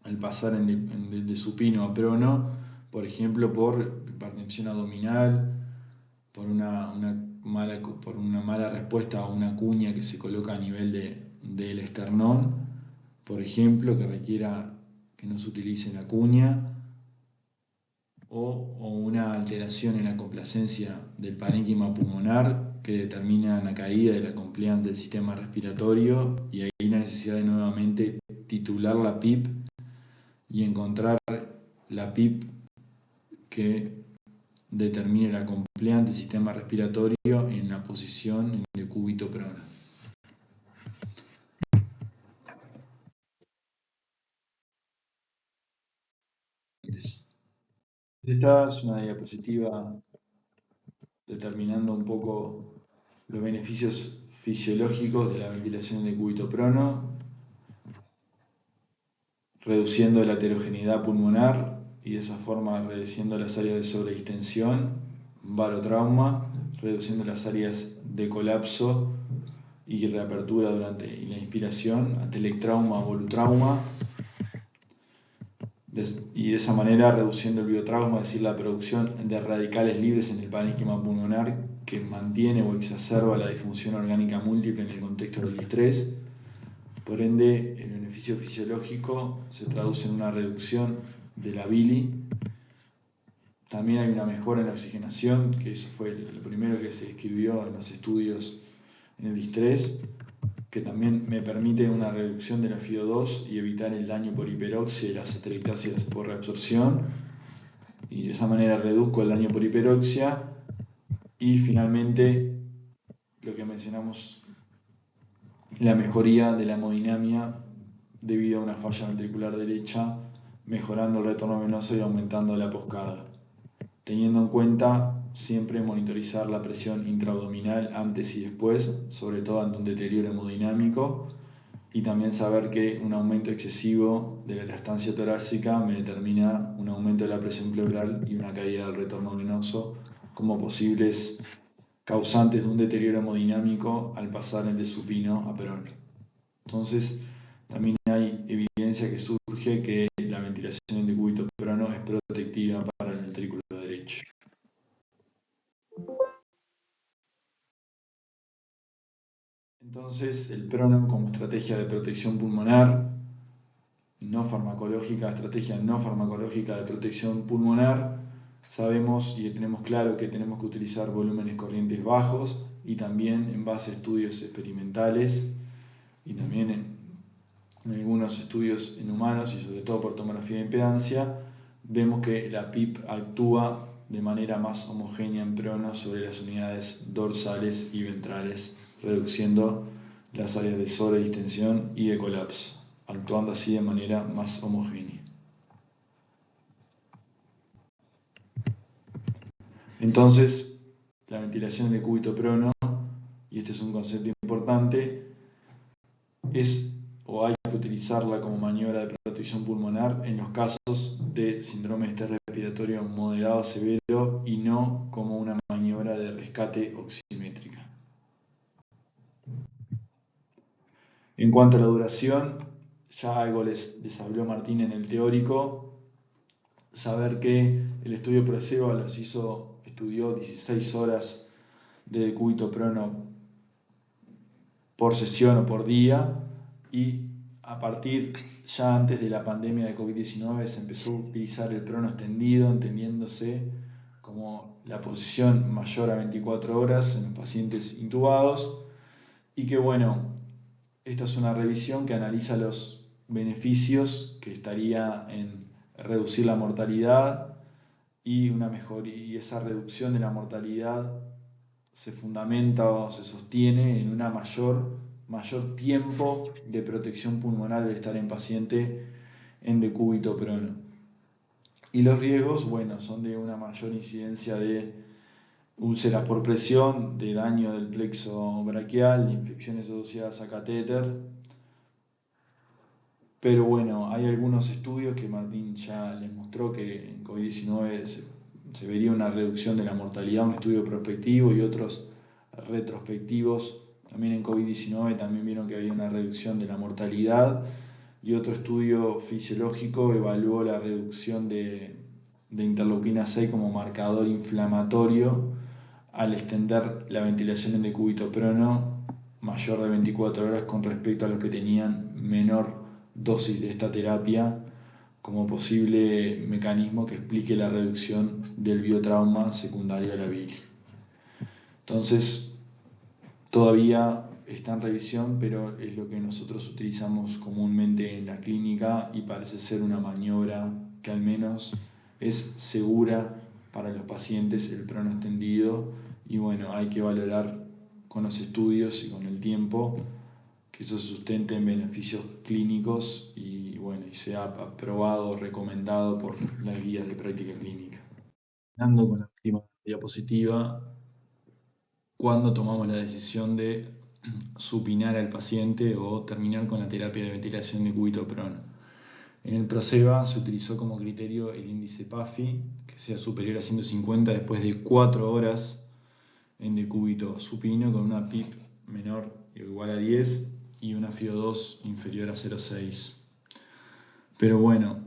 Speaker 1: al pasar de supino a prono, por ejemplo, por hipertensión abdominal, por una mala respuesta a una cuña que se coloca a nivel del esternón, por ejemplo, que requiera que no se utilice la cuña, o una alteración en la complacencia del parénquima pulmonar que determina la caída de la compliance del sistema respiratorio y ahí la necesidad de nuevamente titular la PIP y encontrar la PIP que determine la compliance del sistema respiratorio en la posición en decúbito prono. Esta es una diapositiva determinando un poco los beneficios fisiológicos de la ventilación de decúbito prono, reduciendo la heterogeneidad pulmonar y de esa forma reduciendo las áreas de sobredistensión, barotrauma, reduciendo las áreas de colapso y reapertura durante la inspiración, atelectrauma, volutrauma, y de esa manera reduciendo el biotrauma, es decir, la producción de radicales libres en el parénquima pulmonar que mantiene o exacerba la disfunción orgánica múltiple en el contexto del estrés. Por ende, el beneficio fisiológico se traduce en una reducción de la bili. También hay una mejora en la oxigenación, que eso fue lo primero que se describió en los estudios en el distrés, que también me permite una reducción de la FiO2 y evitar el daño por hiperoxia y las atelectasias por reabsorción, y de esa manera reduzco el daño por hiperoxia. Y finalmente, lo que mencionamos, la mejoría de la hemodinamia debido a una falla ventricular derecha, mejorando el retorno venoso y aumentando la poscarga, teniendo en cuenta siempre monitorizar la presión intraabdominal antes y después, sobre todo ante un deterioro hemodinámico, y también saber que un aumento excesivo de la elastancia torácica me determina un aumento de la presión pleural y una caída del retorno venoso como posibles causantes de un deterioro hemodinámico al pasar de supino a prono. Entonces, también hay evidencia que surge que la ventilación en decúbito prono es protectiva para el ventrículo derecho. Entonces, el prono como estrategia de protección pulmonar no farmacológica, estrategia no farmacológica de protección pulmonar, sabemos y tenemos claro que tenemos que utilizar volúmenes corrientes bajos y también en base a estudios experimentales y también en algunos estudios en humanos y sobre todo por tomografía de impedancia, vemos que la PIP actúa de manera más homogénea en prono sobre las unidades dorsales y ventrales, reduciendo las áreas de sobredistensión y de colapso, actuando así de manera más homogénea. Entonces, la ventilación de decúbito prono, y este es un concepto importante, es o hay que utilizarla como maniobra de protección pulmonar en los casos de síndrome de estrés respiratorio moderado severo y no como una maniobra de rescate oximétrica. En cuanto a la duración, ya algo les habló Martín en el teórico, saber que el estudio Placebo estudió 16 horas de decúbito prono por sesión o por día, y a partir ya antes de la pandemia de COVID-19 se empezó a utilizar el prono extendido, entendiéndose como la posición mayor a 24 horas en los pacientes intubados, y que bueno, esta es una revisión que analiza los beneficios que estaría en reducir la mortalidad y esa reducción de la mortalidad se fundamenta o se sostiene en una mayor tiempo de protección pulmonar al estar en paciente en decúbito prono. Y los riesgos, bueno, son de una mayor incidencia de úlceras por presión, de daño del plexo braquial, de infecciones asociadas a catéter. Pero bueno, hay algunos estudios que Martín ya les mostró que en COVID-19 se vería una reducción de la mortalidad, un estudio prospectivo y otros retrospectivos. También en COVID-19 también vieron que había una reducción de la mortalidad, y otro estudio fisiológico evaluó la reducción de interleuquina 6 como marcador inflamatorio al extender la ventilación en decúbito prono mayor de 24 horas con respecto a los que tenían menor dosis de esta terapia, como posible mecanismo que explique la reducción del biotrauma secundario a la bilis. Entonces, todavía está en revisión, pero es lo que nosotros utilizamos comúnmente en la clínica y parece ser una maniobra que al menos es segura para los pacientes, el prono extendido, y bueno, hay que valorar con los estudios y con el tiempo que eso se sustente en beneficios clínicos y bueno, y sea aprobado o recomendado por las guías de práctica clínica. Terminando con la última diapositiva, cuando tomamos la decisión de supinar al paciente o terminar con la terapia de ventilación de cúbito prono. En el PROSEBA se utilizó como criterio el índice PAFI, que sea superior a 150 después de 4 horas en decúbito supino con una PIP menor o igual a 10 y una FiO2 inferior a 0,6. Pero bueno,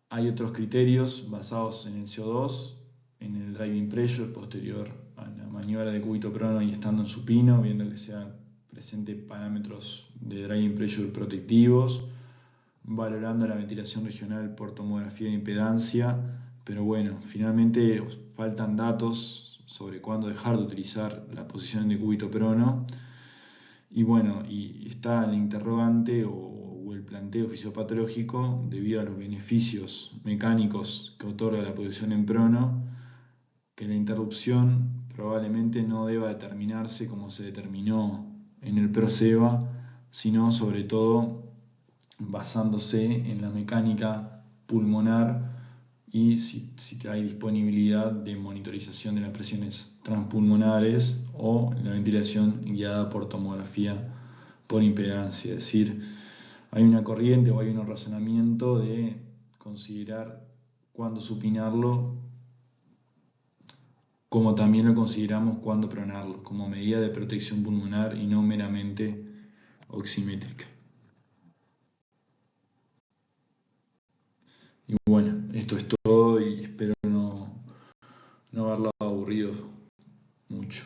Speaker 1: hay otros criterios basados en el CO2, en el driving pressure posterior a la maniobra de cúbito prono y estando en supino, viendo que sean presentes parámetros de driving pressure protectivos, valorando la ventilación regional por tomografía de impedancia. Pero bueno, finalmente faltan datos sobre cuándo dejar de utilizar la posición de cúbito prono. Y bueno, y está el interrogante o el planteo fisiopatológico debido a los beneficios mecánicos que otorga la posición en prono, que la interrupción probablemente no deba determinarse como se determinó en el PROSEBA, sino sobre todo basándose en la mecánica pulmonar y si hay disponibilidad de monitorización de las presiones transpulmonares o la ventilación guiada por tomografía por impedancia. Es decir, hay una corriente o hay un razonamiento de considerar cuándo supinarlo, como también lo consideramos cuándo pronarlo, como medida de protección pulmonar y no meramente oximétrica. Y bueno, esto es todo y espero no haberlo aburrido mucho.